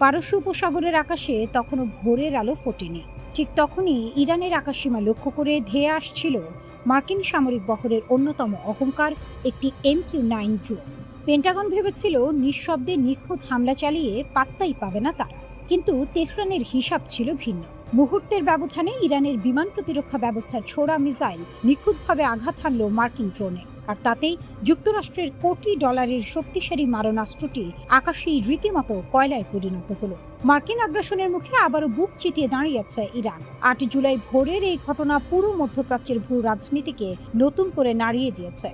পারস্য উপসাগরের আকাশে তখনও ভোরের আলো ফোটেনি। ঠিক তখনই ইরানের আকাশসীমা লক্ষ্য করে ধেয়ে আসছিল মার্কিন সামরিক বহরের অন্যতম অহংকার একটি MQ-9 ড্রোন। পেন্টাগন ভেবেছিল নিঃশব্দে নিখুঁত হামলা চালিয়ে পাত্তাই পাবে না তারা, কিন্তু তেহরানের হিসাব ছিল ভিন্ন। মুহূর্তের ব্যবধানে ইরানের বিমান প্রতিরক্ষা ব্যবস্থার ছোড়া মিসাইল নিখুঁতভাবে আঘাত হানল মার্কিন ড্রোনে, আর তাতেই যুক্তরাষ্ট্রের কোটি ডলারের শক্তিশালী মারণাস্ত্রটি আকাশেই রীতিমতো কয়লায় পরিণত হলো। মার্কিন আগ্রাসনের মুখে আবারও বুক চিতিয়ে দাঁড়িয়েছে ইরান। 8 জুলাই ভোরের এই ঘটনা পুরো মধ্যপ্রাচ্যের ভূ রাজনীতিকে নতুন করে নাড়িয়ে দিয়েছে।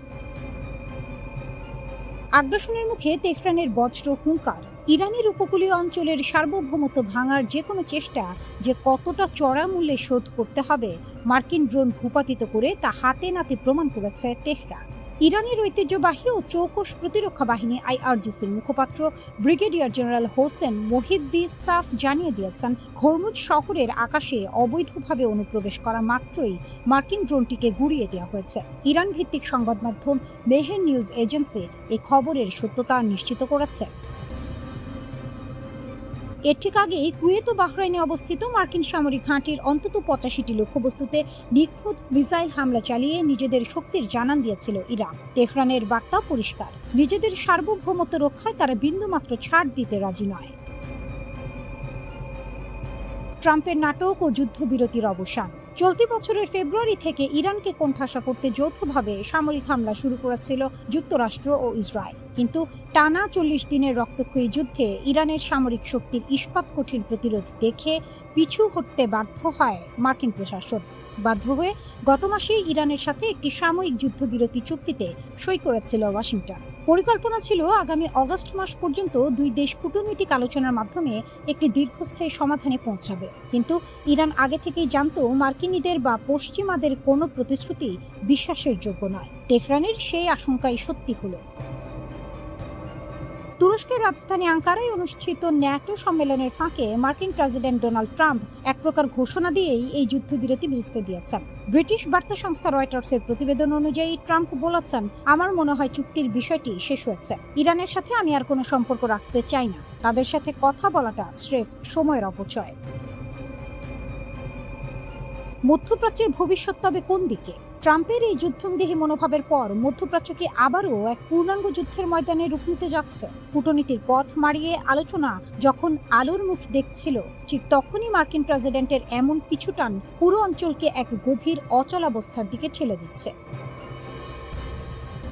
আগ্রাসনের মুখে তেহরানের বজ্র হুঙ্কার, ইরানের উপকূলীয় অঞ্চলের সার্বভৌমত্ব ভাঙার যে কোনো চেষ্টা যে কতটা চড়া মূল্যে শোধ করতে হবে মার্কিন ড্রোন ভূপাতিত করে তা হাতে নাতে প্রমাণ করেছে তেহরান। ইরানের ঐতিহ্যবাহী ও চৌকস প্রতিরক্ষা বাহিনী IRGCর মুখপাত্র ব্রিগেডিয়ার জেনারেল হোসেন মোহিব্বি সাফ জানিয়ে দিয়েছেন, হরমুজ শহরের আকাশে অবৈধভাবে অনুপ্রবেশ করা মাত্রই মার্কিন ড্রোনটিকে গুড়িয়ে দেওয়া হয়েছে। ইরান ভিত্তিক সংবাদ মাধ্যম মেহের নিউজ এজেন্সি এই খবরের সত্যতা নিশ্চিত করেছে। এর ঠিক আগেই কুয়েত ও বাহরাইনে অবস্থিত মার্কিন সামরিক ঘাঁটির অন্তত 85টি লক্ষ্যবস্তুতে নিখুঁত মিসাইল হামলা চালিয়ে নিজেদের শক্তির জানান দিয়েছিল ইরান। তেহরানের বার্তা পরিষ্কার, নিজেদের সার্বভৌমত্ব রক্ষায় তারা বিন্দুমাত্র ছাড় দিতে রাজি নয়। ট্রাম্পের নাটক ও যুদ্ধবিরতির অবসান। চলতি বছরের ফেব্রুয়ারি থেকে ইরানকে কোণঠাসা করতে যৌথভাবে সামরিক হামলা শুরু করেছিল যুক্তরাষ্ট্র ও ইসরায়েল, কিন্তু টানা 40 দিনের রক্তক্ষয়ী যুদ্ধে ইরানের সামরিক শক্তির ইস্পাত কঠিন প্রতিরোধ দেখে পিছু হটতে বাধ্য হয় মার্কিন প্রশাসন। বাধ্য হয়ে গত মাসে ইরানের সাথে একটি সাময়িক যুদ্ধবিরতি চুক্তিতে সই করেছিল ওয়াশিংটন। পরিকল্পনা ছিল আগামী অগস্ট মাস পর্যন্ত দুই দেশ কূটনৈতিক আলোচনার মাধ্যমে একটি দীর্ঘস্থায়ী সমাধানে পৌঁছাবে, কিন্তু ইরান আগে থেকেই জানত মার্কিনীদের বা পশ্চিমাদের কোনো প্রতিশ্রুতি বিশ্বাসের যোগ্য নয়। তেহরানের সেই আশঙ্কাই সত্যি হলো। তুরস্কের রাজধানী আঙ্কারায় অনুষ্ঠিত ন্যাটো সম্মেলনের ফাঁকে মার্কিন প্রেসিডেন্ট ডোনাল্ড ট্রাম্প এক প্রকার ঘোষণা দিয়েই এই যুদ্ধবিরতি ভেস্তে দিয়েছেন। ব্রিটিশ বার্তা সংস্থা রয়টার্সের প্রতিবেদন অনুযায়ী ট্রাম্প বলেছেন, আমার মনে হয় চুক্তির বিষয়টি শেষ হয়েছে। ইরানের সাথে আমি আর কোনো সম্পর্ক রাখতে চাই না। তাদের সাথে কথা বলাটা স্রেফ সময়ের অপচয়। মধ্যপ্রাচ্যের ভবিষ্যৎ তবে কোন দিকে? ট্রাম্পের এই যুদ্ধংদেহী মনোভাবের পর মধ্যপ্রাচ্যকে আবারও এক পূর্ণাঙ্গ যুদ্ধের ময়দানে রূপ নিতে যাচ্ছে। কূটনীতির পথ মারিয়ে আলোচনা যখন আলোর মুখ দেখছিল, ঠিক তখনই মার্কিন প্রেসিডেন্টের এমন পিছুটান পুরো অঞ্চলকে এক গভীর অচলাবস্থার দিকে ঠেলে দিচ্ছে।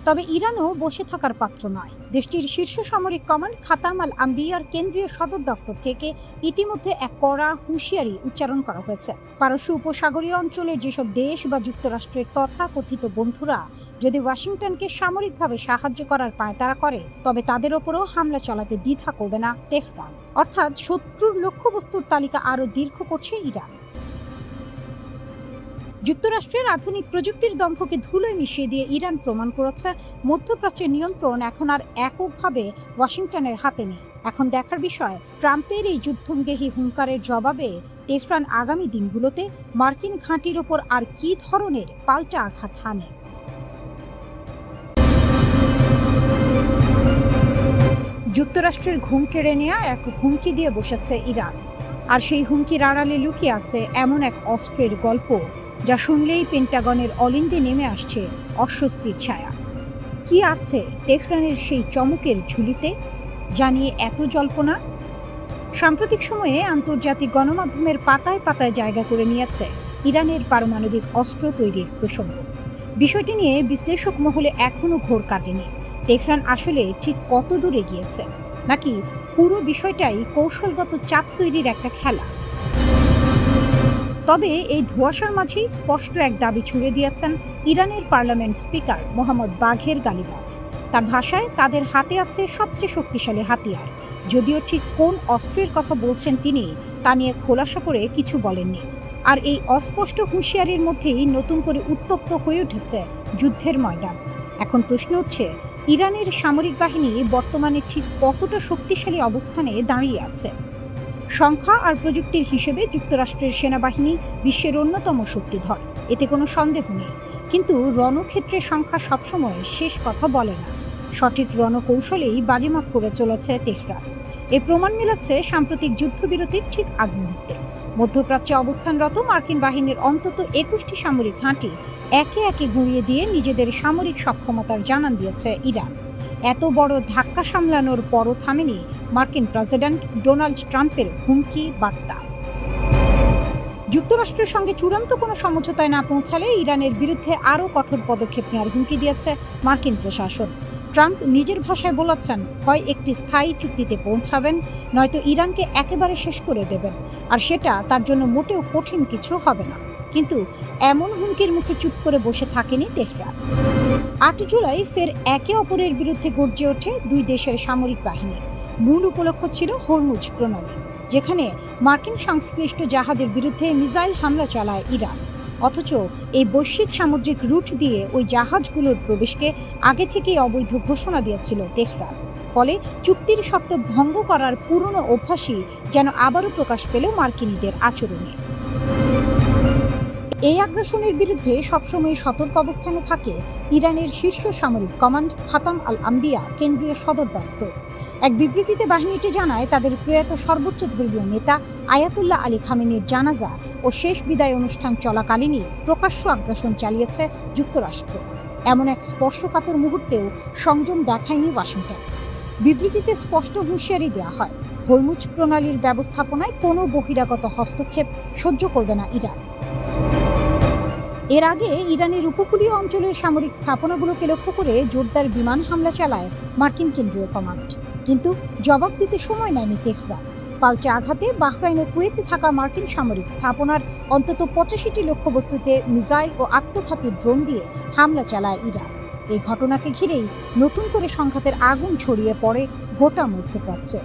তবে ইরানও বসে থাকার পাত্র নয়। দেশটির শীর্ষ সামরিক কমান্ড খাতাম আল আম্বিয়ার কেন্দ্রীয় সদর দফতর থেকে ইতিমধ্যে এক কড়া হুঁশিয়ারি উচ্চারণ করা হয়েছে। পারস্য উপসাগরীয় অঞ্চলের যেসব দেশ বা যুক্তরাষ্ট্রের তথাকথিত বন্ধুরা যদি ওয়াশিংটনকে সামরিকভাবে সাহায্য করার পায়তারা করে, তবে তাদের ওপরও হামলা চালাতে দ্বিধা করবে না তেহরান। অর্থাৎ শত্রুর লক্ষ্যবস্তুর তালিকা আরও দীর্ঘ করছে ইরান। যুক্তরাষ্ট্রের আধুনিক প্রযুক্তির দম্ভকে ধুলোয় মিশিয়ে দিয়ে ইরান প্রমাণ করেছে মধ্যপ্রাচ্যের নিয়ন্ত্রণ এখন আর এককভাবে ওয়াশিংটনের হাতে নেই। এখন দেখার বিষয়, ট্রাম্পের এই যুদ্ধংদেহী হুঙ্কারের জবাবে তেহরান আগামী দিনগুলোতে মার্কিন ঘাঁটির ওপর আর কী ধরনের পাল্টা আঘাত হানে। যুক্তরাষ্ট্রের ঘুম কেড়ে নেওয়া এক হুমকি দিয়ে বসেছে ইরান, আর সেই হুমকির আড়ালে লুকিয়ে আছে এমন এক অস্ত্রের গল্প যা শুনলেই পেন্টাগনের অলিন্দে নেমে আসছে অস্বস্তির ছায়া। কি আছে তেহরানের সেই চমকের ঝুলিতে, জানিয়ে এত জল্পনা? সাম্প্রতিক সময়ে আন্তর্জাতিক গণমাধ্যমের পাতায় পাতায় জায়গা করে নিয়েছে ইরানের পারমাণবিক অস্ত্র তৈরির প্রসঙ্গ। বিষয়টি নিয়ে বিশ্লেষক মহলে এখনও ঘোর কাটেনি। তেহরান আসলে ঠিক কত দূরে গিয়েছে, নাকি পুরো বিষয়টাই কৌশলগত চাপ তৈরির একটা খেলা? তবে এই ধোঁয়াশার মাঝেই স্পষ্ট এক দাবি ছুড়ে দিয়েছেন ইরানের পার্লামেন্ট স্পিকার মোহাম্মদ বাঘের গালিবাফ। তার ভাষায় তাদের হাতে আছে সবচেয়ে শক্তিশালী হাতিয়ার। যদিও ঠিক কোন অস্ত্রের কথা বলছেন তিনি তা নিয়ে খোলাসা করে কিছু বলেননি। আর এই অস্পষ্ট হুঁশিয়ারির মধ্যেই নতুন করে উত্তপ্ত হয়ে উঠেছে যুদ্ধের ময়দান। এখন প্রশ্ন উঠছে, ইরানের সামরিক বাহিনী বর্তমানে ঠিক কতটা শক্তিশালী অবস্থানে দাঁড়িয়ে আছে? সংখ্যা আর প্রযুক্তির হিসেবে যুক্তরাষ্ট্রের সেনাবাহিনী বিশ্বের অন্যতম শক্তিধর, এতে কোনো সন্দেহ নেই। কিন্তু রণক্ষেত্রে সংখ্যা সবসময় শেষ কথা বলে না। সঠিক রণকৌশলেই বাজিমাত করে চলেছে তেহরান। এই প্রমাণ মিলেছে সাম্প্রতিক যুদ্ধবিরতির ঠিক আগ মুহূর্তে। মধ্যপ্রাচ্যে অবস্থানরত মার্কিন বাহিনীর অন্তত ২১টি সামরিক ঘাঁটি একে একে গুঁড়িয়ে দিয়ে নিজেদের সামরিক সক্ষমতার জানান দিয়েছে ইরান। এত বড় ধাক্কা সামলানোর পরও থামেনি মার্কিন প্রেসিডেন্ট ডোনাল্ড ট্রাম্পের হুমকি বার্তা। যুক্তরাষ্ট্রের সঙ্গে চূড়ান্ত কোনো সমঝোতায় না পৌঁছালে ইরানের বিরুদ্ধে আরও কঠোর পদক্ষেপ নেওয়ার হুমকি দিয়েছে মার্কিন প্রশাসন। ট্রাম্প নিজের ভাষায় বলেছেন, হয় একটি স্থায়ী চুক্তিতে পৌঁছাবেন, নয়তো ইরানকে একেবারে শেষ করে দেবেন, আর সেটা তার জন্য মোটেও কঠিন কিছু হবে না। কিন্তু এমন হুমকির মুখে চুপ করে বসে থাকেনি তেহরান। ৮ জুলাই ফের একে অপরের বিরুদ্ধে গর্জে ওঠে দুই দেশের সামরিক বাহিনী। মূল উপলক্ষ ছিল হরমুজ প্রণালী, যেখানে মার্কিন সংশ্লিষ্ট জাহাজের বিরুদ্ধে মিসাইল হামলা চালায় ইরান। অথচ এই বৈশ্বিক সামুদ্রিক রুট দিয়ে ওই জাহাজগুলোর প্রবেশকে আগে থেকেই অবৈধ ঘোষণা দিয়েছিল তেহরান। ফলে চুক্তির শর্ত ভঙ্গ করার পুরনো অভ্যাসই যেন আবারও প্রকাশ পেল মার্কিনীদের আচরণে। এই আগ্রাসনের বিরুদ্ধে সবসময় সতর্ক অবস্থানে থাকে ইরানের শীর্ষ সামরিক কমান্ড খাতাম আল আম্বিয়া কেন্দ্রীয় সদর দফতর। এক বিবৃতিতে বাহিনীটি জানায়, তাদের প্রয়াত সর্বোচ্চ ধর্মীয় নেতা আয়াতুল্লাহ আলী খামেনির জানাজা ও শেষ বিদায় অনুষ্ঠান চলাকালীনই প্রকাশ্য আগ্রাসন চালিয়েছে যুক্তরাষ্ট্র। এমন এক স্পর্শকাতর মুহূর্তেও সংযম দেখায়নি ওয়াশিংটন। বিবৃতিতে স্পষ্ট হুঁশিয়ারি দেওয়া হয়, হরমুজ প্রণালীর ব্যবস্থাপনায় কোনো বহিরাগত হস্তক্ষেপ সহ্য করবে না ইরান। এর আগে ইরানের উপকূলীয় অঞ্চলের সামরিক স্থাপনাগুলোকে লক্ষ্য করে জোরদার বিমান হামলা চালায় মার্কিন কেন্দ্রীয় কমান্ড, কিন্তু জবাব দিতে সময় নেয়নি তেহরান। পাল্টা আঘাতে বাহরাইন ও কুয়েতে থাকা মার্কিন সামরিক স্থাপনার অন্তত ৮৫টি লক্ষ্যবস্তুতে মিসাইল ও আত্মঘাতী ড্রোন দিয়ে হামলা চালায় ইরান। এই ঘটনাকে ঘিরেই নতুন করে সংঘাতের আগুন ছড়িয়ে পড়ে গোটা মধ্যপ্রাচ্যে।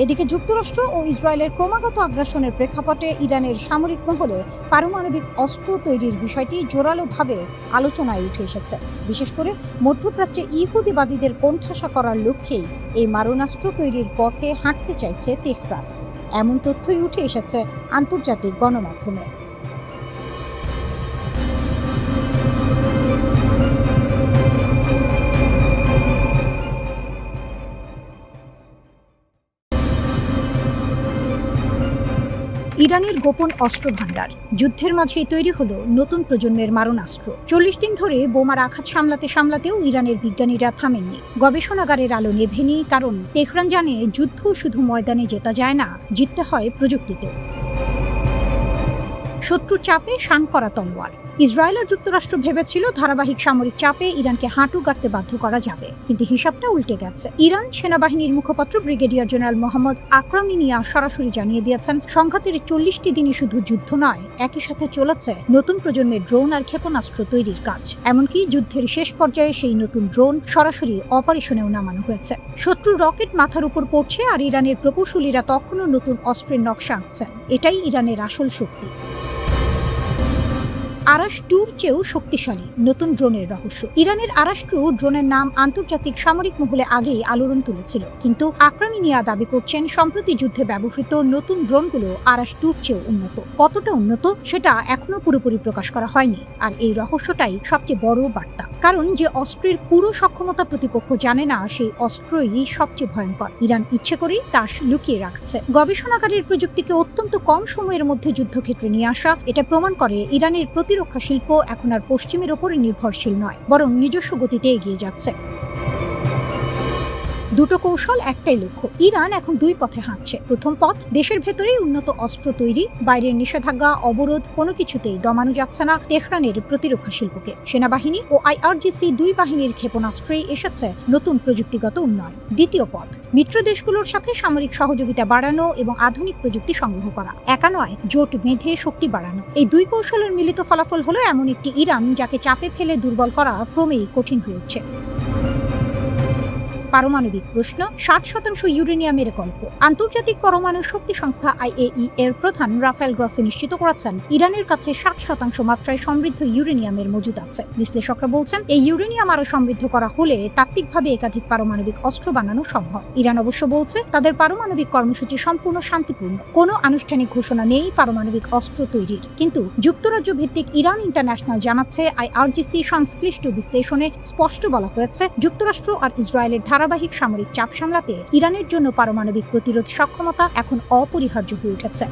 এদিকে যুক্তরাষ্ট্র ও ইসরায়েলের ক্রমাগত আগ্রাসনের প্রেক্ষাপটে ইরানের সামরিক মহলে পারমাণবিক অস্ত্র তৈরির বিষয়টি জোরালোভাবে আলোচনায় উঠে এসেছে। বিশেষ করে মধ্যপ্রাচ্যে ইহুদিবাদীদের কোণঠাসা করার লক্ষ্যেই এই মারণাস্ত্র তৈরির পথে হাঁটতে চাইছে তেহরান। এমন তথ্যই উঠে এসেছে আন্তর্জাতিক গণমাধ্যমে। ইরানের গোপন অস্ত্র ভান্ডার, যুদ্ধের মাঝেই তৈরি হলো নতুন প্রজন্মের মারণাস্ত্র। ৪০ দিন ধরে বোমার আঘাত সামলাতেও ইরানের বিজ্ঞানীরা থামেননি। গবেষণাগারের আলো নেভেনি, কারণ তেহরান জানে যুদ্ধ শুধু ময়দানে জেতা যায় না, জিততে হয় প্রযুক্তিতেও। শত্রুর চাপে শান করা তলোয়ার। ইসরায়েল আর যুক্তরাষ্ট্র ভেবেছিল ধারাবাহিক সামরিক চাপে ইরানকে হাঁটু গাড়তে বাধ্য করা যাবে, কিন্তু হিসাবটা উল্টে গেছে। ইরান সেনাবাহিনীর মুখপাত্র ব্রিগেডিয়ার জেনারেল মোহাম্মদ আকরামিনিয়া সরাসরি জানিয়ে দিয়েছেন, সংঘাতের ৪০টি দিনই শুধু যুদ্ধ নয়, একই সাথে চলেছে নতুন প্রজন্মের ড্রোন আর ক্ষেপণাস্ত্র তৈরির কাজ। এমনকি যুদ্ধের শেষ পর্যায়ে সেই নতুন ড্রোন সরাসরি অপারেশনেও নামানো হয়েছে। শত্রুর রকেট মাথার উপর পড়ছে আর ইরানের প্রকৌশলীরা তখনও নতুন অস্ত্রের নকশা আঁকছেন। এটাই ইরানের আসল শক্তি। আরাশ-2 চেয়েও শক্তিশালী নতুন ড্রোনের রহস্য। ইরানের আরাশ-2 ড্রোনের নাম আন্তর্জাতিক সামরিক মহলে আগেই আলোড়ন তুলেছিল, কিন্তু আকরামিনিয়া দাবি করছেন সম্প্রতি যুদ্ধে ব্যবহৃত নতুন ড্রোনগুলো আরাশ-2 চেয়েও উন্নত। কতটা উন্নত সেটা এখনো পুরোপুরি প্রকাশ করা হয়নি, আর এই রহস্যটাই সবচেয়ে বড় বার্তা। কারণ যে অস্ত্রের পুরো সক্ষমতা প্রতিপক্ষ জানে না, সেই অস্ত্রই সবচেয়ে ভয়ঙ্কর। ইরান ইচ্ছে করেই তা লুকিয়ে রাখছে। গবেষণাগারের প্রযুক্তিকে অত্যন্ত কম সময়ের মধ্যে যুদ্ধক্ষেত্রে নিয়ে আসা, এটা প্রমাণ করে ইরানের প্রতিরক্ষা শিল্প এখন আর পশ্চিমের ওপরে নির্ভরশীল নয়, বরং নিজস্ব গতিতে এগিয়ে যাচ্ছে। দুটো কৌশল, একটাই লক্ষ্য। ইরান এখন দুই পথে হাঁটছে। প্রথম পথ, দেশের ভেতরেই উন্নত অস্ত্র তৈরি, বাইরের নিষেধাজ্ঞা অবরোধ কোনো কিছুতেই দমানো যাচ্ছে না তেহরানের প্রতিরক্ষা শিল্পকে। সেনাবাহিনী ও আইআরজিসি দুই বাহিনীর ক্ষেপণাস্ত্রেই এসেছে নতুন প্রযুক্তিগত উন্নয়ন। দ্বিতীয় পথ, মিত্র দেশগুলোর সাথে সামরিক সহযোগিতা বাড়ানো এবং আধুনিক প্রযুক্তি সংগ্রহ করা। একা নয়, জোট বেঁধে শক্তি বাড়ানো। এই দুই কৌশলের মিলিত ফলাফল হলো এমন একটি ইরান যাকে চাপে ফেলে দুর্বল করা ক্রমেই কঠিন হয়ে উঠছে। পারমাণবিক প্রশ্ন, ৬০% ইউরেনিয়ামের গল্প। আন্তর্জাতিক পরমাণু শক্তি সংস্থা আইএই এর প্রধান রাফায়েল গ্রসি নিশ্চিত করেছেন, ইরানের কাছে ৬০% মাত্রায় সমৃদ্ধ ইউরেনিয়ামের মজুদ আছে। বিশ্লেষকরা বলছেন, এই ইউরেনিয়াম আরও সমৃদ্ধ করা হলে তাত্ত্বিকভাবে একাধিক পারমাণবিক অস্ত্র বানানো সম্ভব। ইরান অবশ্য বলছে, তাদের পারমাণবিক কর্মসূচি সম্পূর্ণ শান্তিপূর্ণ, কোনো আনুষ্ঠানিক ঘোষণা নেই পারমাণবিক অস্ত্র তৈরির। কিন্তু যুক্তরাজ্য ভিত্তিক ইরান ইন্টারন্যাশনাল জানাচ্ছে, আইআরজিসি সংশ্লিষ্ট বিশ্লেষণে স্পষ্ট বলা হয়েছে, যুক্তরাষ্ট্র আর ইসরায়েলের ধারা ধারাবাহিক সামরিক চাপ সামলাতে ইরানের জন্য পারমাণবিক প্রতিরোধ সক্ষমতা এখন অপরিহার্য হয়ে উঠেছে।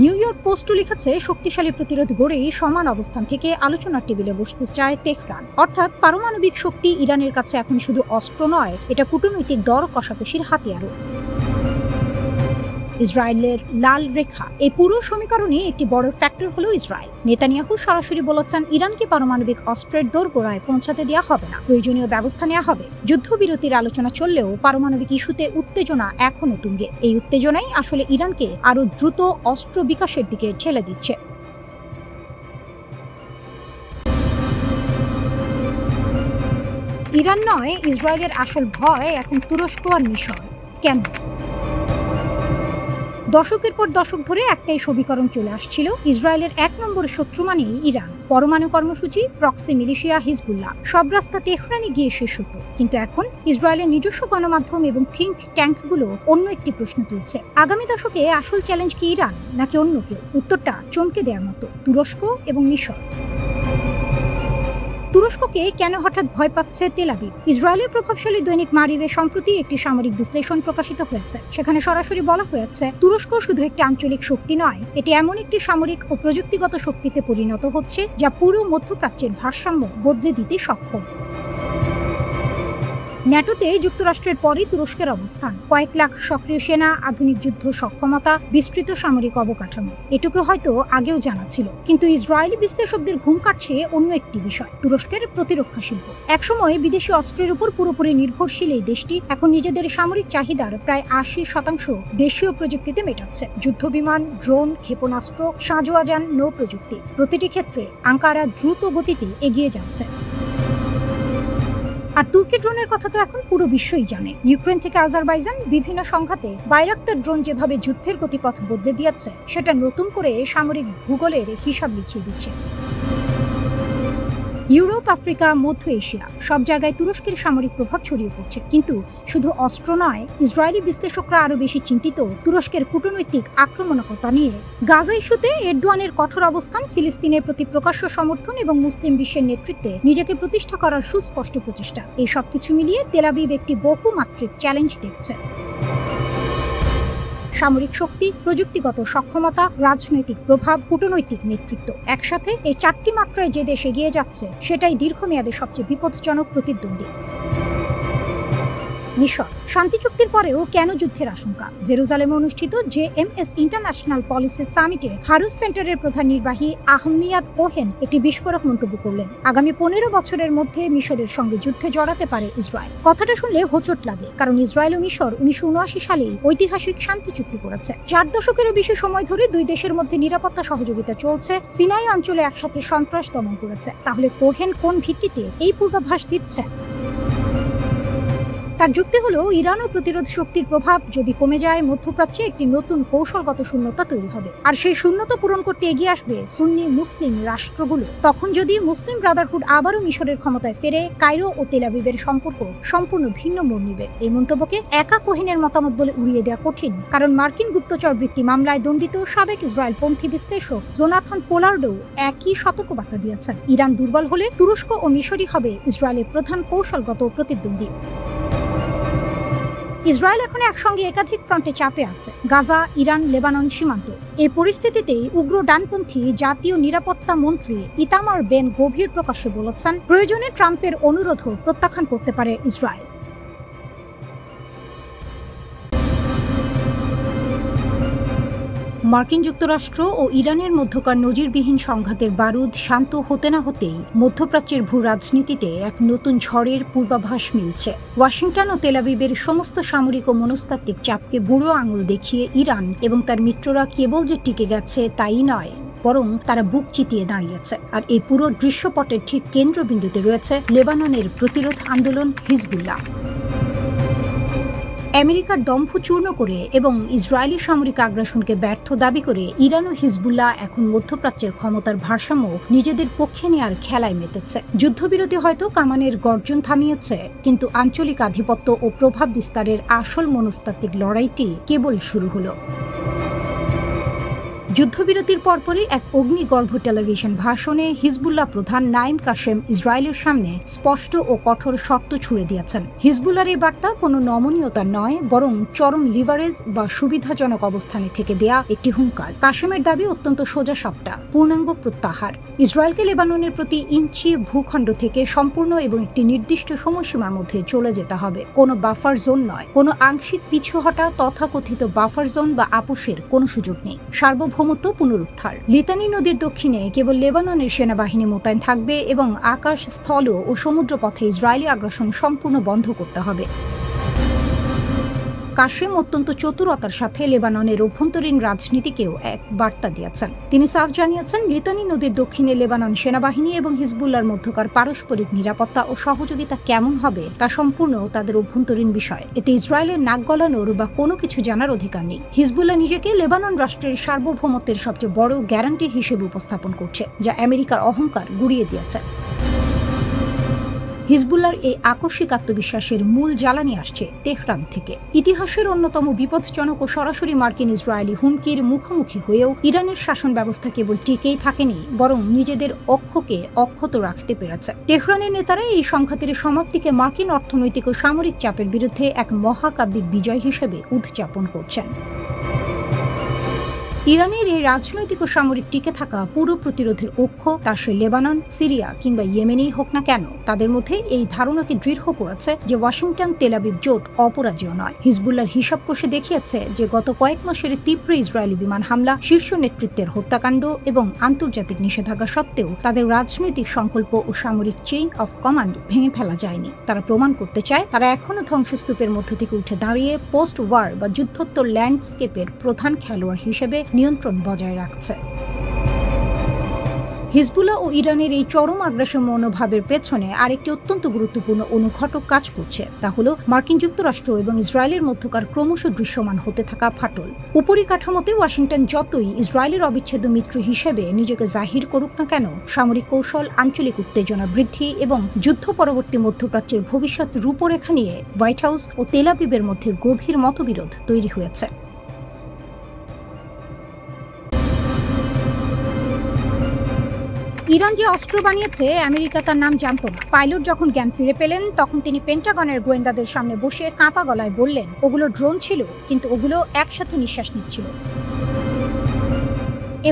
নিউ ইয়র্ক পোস্টও লিখেছে, শক্তিশালী প্রতিরোধ গড়েই সমান অবস্থান থেকে আলোচনার টেবিলে বসতে চায় তেহরান। অর্থাৎ পারমাণবিক শক্তি ইরানের কাছে এখন শুধু অস্ত্র নয়, এটা কূটনৈতিক দর কষাকষির হাতিয়ারও। ইসরায়েলের লাল রেখা, এই পুরো সমীকরণে একটি বড় ফ্যাক্টর হলো ইসরায়েল। নেতানিয়াহু সরাসরি বলেছেন, ইরানকে পারমাণবিক অস্ত্রের দোরগোড়ায় পৌঁছাতে দেওয়া হবে না, প্রয়োজনীয় ব্যবস্থা নেওয়া হবে। যুদ্ধবিরতির আলোচনা চললেও পারমাণবিক ইস্যুতে উত্তেজনা এখনও তুঙ্গে। এই উত্তেজনাই আসলে ইরানকে আরও দ্রুত অস্ত্র বিকাশের দিকে ঠেলে দিচ্ছে। ইরান নয়, ইসরায়েলের আসল ভয় এখন তুরস্ক আর মিশর। কেন? দশকের পর দশক ধরে একটাই সমীকরণ চলে আসছিল, ইসরায়েলের 1 নম্বর শত্রু মানেই ইরান। পরমাণু কর্মসূচি, প্রক্সি মিলিশিয়া, হিজবুল্লাহ, সব রাস্তা তেহরানে গিয়ে শেষ হতো। কিন্তু এখন ইসরায়েলের নিজস্ব গণমাধ্যম এবং থিঙ্ক ট্যাঙ্কগুলো অন্য একটি প্রশ্ন তুলছে। আগামী দশকে আসল চ্যালেঞ্জ কি ইরান নাকি অন্য কেউ? উত্তরটা চমকে দেওয়ার মতো, তুরস্ক এবং মিশর। তুরস্ককে কেন হঠাৎ ভয় পাচ্ছে তেল আবিব? ইসরায়েলের প্রভাবশালী দৈনিক মারিভে সম্প্রতি একটি সামরিক বিশ্লেষণ প্রকাশিত হয়েছে। সেখানে সরাসরি বলা হয়েছে, তুরস্ক শুধু একটি আঞ্চলিক শক্তি নয়, এটি এমন একটি সামরিক ও প্রযুক্তিগত শক্তিতে পরিণত হচ্ছে যা পুরো মধ্যপ্রাচ্যের ভারসাম্য বদলে দিতে সক্ষম। ন্যাটোতে যুক্তরাষ্ট্রের পরই তুরস্কের অবস্থান। কয়েক লাখ সক্রিয় সেনা, আধুনিক যুদ্ধ সক্ষমতা, বিস্তৃত সামরিক অবকাঠামো, এটুকু হয়তো আগেও জানা ছিল। কিন্তু ইসরায়েলি বিশ্লেষকদের ঘুম কাটছে অন্য একটি বিষয়, তুরস্কের প্রতিরক্ষা শিল্প। একসময় বিদেশি অস্ত্রের উপর পুরোপুরি নির্ভরশীল এই দেশটি এখন নিজেদের সামরিক চাহিদার প্রায় 80% দেশীয় প্রযুক্তিতে মেটাচ্ছে। যুদ্ধবিমান, ড্রোন, ক্ষেপণাস্ত্র, সাঁজোয়াজান, নৌ প্রযুক্তি, প্রতিটি ক্ষেত্রে আঙ্কারা দ্রুত গতিতে এগিয়ে যাচ্ছে। আর তুর্কি ড্রোনের কথা তো এখন পুরো বিশ্বই জানে। ইউক্রেন থেকে আজারবাইজান বিভিন্ন সংঘাতে বাইরাক্তার ড্রোন যেভাবে যুদ্ধের গতিপথ বদলে দিয়েছে, সেটা নতুন করে সামরিক ভূগোলের হিসাব লিখিয়ে দিচ্ছে। ইউরোপ, আফ্রিকা, মধ্য এশিয়া সব জায়গায় তুরস্কের সামরিক প্রভাব ছড়িয়ে পড়ছে। কিন্তু শুধু অস্ত্র নয়, ইসরায়েলি বিশ্লেষকরা আরো বেশি চিন্তিত তুরস্কের কূটনৈতিক আক্রমণাত্মকতা নিয়ে। গাজা ইস্যুতে এরদোয়ানের কঠোর অবস্থান, ফিলিস্তিনের প্রতি প্রকাশ্য সমর্থন এবং মুসলিম বিশ্বের নেতৃত্বে নিজেকে প্রতিষ্ঠা করার সুস্পষ্ট প্রচেষ্টা, এই সবকিছু মিলিয়ে তেল আবিব একটি বহুমাত্রিক চ্যালেঞ্জ দেখছে। সামরিক শক্তি, প্রযুক্তিগত সক্ষমতা, রাজনৈতিক প্রভাব, কূটনৈতিক নেতৃত্ব, একসাথে এই 4টি মাত্রায় যে দেশ এগিয়ে যাচ্ছে, সেটাই দীর্ঘমেয়াদে সবচেয়ে বিপজ্জনক প্রতিদ্বন্দ্বী। মিশর, শান্তি চুক্তির পরেও কেন যুদ্ধের আশঙ্কা? জেরুজালেমে অনুষ্ঠিত JMS ইন্টারন্যাশনাল পলিসি সামিটে হারুফ সেন্টারের প্রধান নির্বাহী আহমিয়াদ কোহেন একটি বিস্ফোরক মন্তব্য করলেন। আগামী 15 বছরের মধ্যে মিশরের সঙ্গে যুদ্ধে জড়াতে পারে ইসরায়েল। কথাটা শুনলে হোঁচট লাগে, কারণ ইসরায়েল ও মিশর 1979 সালেই ঐতিহাসিক শান্তি চুক্তি করেছে। 4 দশকেরও বেশি সময় ধরে দুই দেশের মধ্যে নিরাপত্তা সহযোগিতা চলছে, সিনাই অঞ্চলে একসাথে সন্ত্রাস দমন করেছে। তাহলে কোহেন কোন ভিত্তিতে এই পূর্বাভাস দিচ্ছেন? তার যুক্তি হলো, ইরান ও প্রতিরোধ শক্তির প্রভাব যদি কমে যায়, মধ্যপ্রাচ্যে একটি নতুন কৌশলগত শূন্যতা তৈরি হবে। আর সেই শূন্যতা পূরণ করতে এগিয়ে আসবে সুন্নি মুসলিম রাষ্ট্রগুলো। তখন যদি মুসলিম ব্রাদারহুড আবারও মিশরের ক্ষমতায় ফেরে, কায়রো ও তেল আবিবের সম্পর্ক সম্পূর্ণ ভিন্ন মোড় নেবে। এই মন্তব্যকে একা কোহেনের মতামত বলে উড়িয়ে দেওয়া কঠিন, কারণ মার্কিন গুপ্তচর বৃত্তি মামলায় দণ্ডিত সাবেক ইসরায়েলপন্থী বিশ্লেষক জোনাথন পোলার্ডও একই সতর্কবার্তা দিয়েছেন। ইরান দুর্বল হলে তুরস্ক ও মিশরই হবে ইসরায়েলের প্রধান কৌশলগত প্রতিদ্বন্দ্বী। ইসরায়েল এখন একসঙ্গে একাধিক ফ্রন্টে চাপে আছে, গাজা, ইরান, লেবানন সীমান্ত। এই পরিস্থিতিতেই উগ্র ডানপন্থী জাতীয় নিরাপত্তা মন্ত্রী ইতামার বেন গভীর প্রকাশ্যে বলেছেন, প্রয়োজনে ট্রাম্পের অনুরোধও প্রত্যাখ্যান করতে পারে ইসরায়েল। মার্কিন যুক্তরাষ্ট্র ও ইরানের মধ্যকার নজিরবিহীন সংঘাতের বারুদ শান্ত হতে না হতেই মধ্যপ্রাচ্যের ভূ রাজনীতিতে এক নতুন ঝড়ের পূর্বাভাস মিলছে। ওয়াশিংটন ও তেল আবিবের সমস্ত সামরিক ও মনস্তাত্ত্বিক চাপকে বুড়ো আঙুল দেখিয়ে ইরান এবং তার মিত্ররা কেবল যে টিকে গেছে তাই নয়, বরং তারা বুক চিতিয়ে দাঁড়িয়েছে। আর এই পুরো দৃশ্যপটের ঠিক কেন্দ্রবিন্দুতে রয়েছে লেবাননের প্রতিরোধ আন্দোলন হিজবুল্লাহ। আমেরিকার দম্ভ চূর্ণ করে এবং ইসরায়েলি সামরিক আগ্রাসনকে ব্যর্থ দাবি করে ইরান ও হিজবুল্লাহ এখন মধ্যপ্রাচ্যের ক্ষমতার ভারসাম্য নিজেদের পক্ষে নেয়ার খেলায় মেতেছে। যুদ্ধবিরতি হয়তো কামানের গর্জন থামিয়েছে, কিন্তু আঞ্চলিক আধিপত্য ও প্রভাব বিস্তারের আসল মনস্তাত্ত্বিক লড়াইটি কেবল শুরু হলো। যুদ্ধবিরতির পরপরই এক অগ্নিগর্ভ টেলিভিশন ভাষণে হিজবুল্লাহ প্রধান নাইম কাশেম ইসরায়েলের সামনে স্পষ্ট ও কঠোর শর্ত ছুড়ে দিয়েছেন। হিজবুল্লাহর এই বার্তা কোনো নমনীয়তা নয়, বরং চরম লিভারেজ বা সুবিধাজনক অবস্থানে থেকে দেয়া একটি হুঙ্কার। কাশেমের দাবি অত্যন্ত সোজাসাপটা, পূর্ণাঙ্গ প্রত্যাহার। ইসরায়েলকে লেবাননের প্রতি ইঞ্চি ভূখণ্ড থেকে সম্পূর্ণ এবং একটি নির্দিষ্ট সময়সীমার মধ্যে চলে যেতে হবে। কোনো বাফার জোন নয়, কোনো আংশিক পিছু হটা তথাকথিত বাফার জোন বা আপোষের কোনো সুযোগ নেই। সার্বভৌমত্ব পুনরুদ্ধার। লিতানি নদীর দক্ষিণে কেবল লেবাননের সেনাবাহিনী মোতায়েন থাকবে এবং আকাশ, স্থল ও সমুদ্র পথে ইসরায়েলি আগ্রাসন সম্পূর্ণ বন্ধ করতে হবে। কাশেম অত্যন্ত চতুরতার সাথে লেবাননের অভ্যন্তরীণ রাজনীতিকেও এক বার্তা দিয়েছেন। তিনি সাফ জানিয়েছেন, লিতানি নদীর দক্ষিণে লেবানন সেনাবাহিনী এবং হিজবুল্লাহর মধ্যকার পারস্পরিক নিরাপত্তা ও সহযোগিতা কেমন হবে তা সম্পূর্ণ তাদের অভ্যন্তরীণ বিষয়। এতে ইসরায়েলের নাক গলানোর বা কোনো কিছু জানার অধিকার নেই। হিজবুল্লাহ নিজেকে লেবানন রাষ্ট্রের সার্বভৌমত্বের সবচেয়ে বড় গ্যারান্টি হিসেবে উপস্থাপন করছে, যা আমেরিকার অহংকার গুড়িয়ে দিয়েছে। হিজবুল্লাহর এই আকস্মিক আত্মবিশ্বাসের মূল জ্বালানি আসছে তেহরান থেকে। ইতিহাসের অন্যতম বিপজ্জনক ও সরাসরি মার্কিন ইসরায়েলি হুমকির মুখোমুখি হয়েও ইরানের শাসন ব্যবস্থা কেবল টিকেই থাকেনি, বরং নিজেদের অক্ষকে অক্ষত রাখতে পেরেছে। তেহরানের নেতারা এই সংঘাতের সমাপ্তিকে মার্কিন অর্থনৈতিক ও সামরিক চাপের বিরুদ্ধে এক মহাকাব্যিক বিজয় হিসেবে উদযাপন করছেন। ইরানের এই রাজনৈতিক ও সামরিক টিকে থাকা পুরো প্রতিরোধের অক্ষ, তা সে লেবানন, সিরিয়া কিংবা ইয়েমেনেই হোক না কেন, তাদের মধ্যে এই ধারণাকে দৃঢ় করেছে যে ওয়াশিংটন তেল আবিব জোট অপরাজেয় নয়। হিজবুল্লাহর হিসাব কষে দেখিয়েছে যে গত কয়েক মাসের তীব্র ইসরায়েলি বিমান হামলা, শীর্ষ নেতৃত্বের হত্যাকাণ্ড এবং আন্তর্জাতিক নিষেধাজ্ঞা সত্ত্বেও তাদের রাজনৈতিক সংকল্প ও সামরিক চেইন অফ কমান্ড ভেঙে ফেলা যায়নি। তারা প্রমাণ করতে চায় তারা এখনও ধ্বংসস্তূপের মধ্য থেকে উঠে দাঁড়িয়ে পোস্ট ওয়ার বা যুদ্ধোত্তর ল্যান্ডস্কেপের প্রধান খেলোয়াড় হিসেবে নিয়ন্ত্রণ বজায় রাখছে। হিজবুল্লাহ ও ইরানের এই চরম আগ্রাসী মনোভাবের পেছনে আরেকটি অত্যন্ত গুরুত্বপূর্ণ অনুঘটক কাজ করছে, তা হলো মার্কিন যুক্তরাষ্ট্র এবং ইসরায়েলের মধ্যকার ক্রমশ দৃশ্যমান হতে থাকা ফাটল। উপরিকাঠামোতে ওয়াশিংটন যতই ইসরায়েলের অবিচ্ছেদ্য মিত্র হিসেবে নিজেকে জাহির করুক না কেন, সামরিক কৌশল, আঞ্চলিক উত্তেজনা বৃদ্ধি এবং যুদ্ধ পরবর্তী মধ্যপ্রাচ্যের ভবিষ্যৎ রূপরেখা নিয়ে হোয়াইট হাউস ও তেল আবিবের মধ্যে গভীর মতবিরোধ তৈরি হয়েছে। ইরান যে অস্ত্র বানিয়েছে আমেরিকা তার নাম জানত না। পাইলট যখন জ্ঞান ফিরে পেলেন, তখন তিনি পেন্টাগনের গোয়েন্দাদের সামনে বসে কাঁপা গলায় বললেন, ওগুলো ড্রোন ছিল, কিন্তু ওগুলো একসাথে নিঃশ্বাস নিচ্ছিল।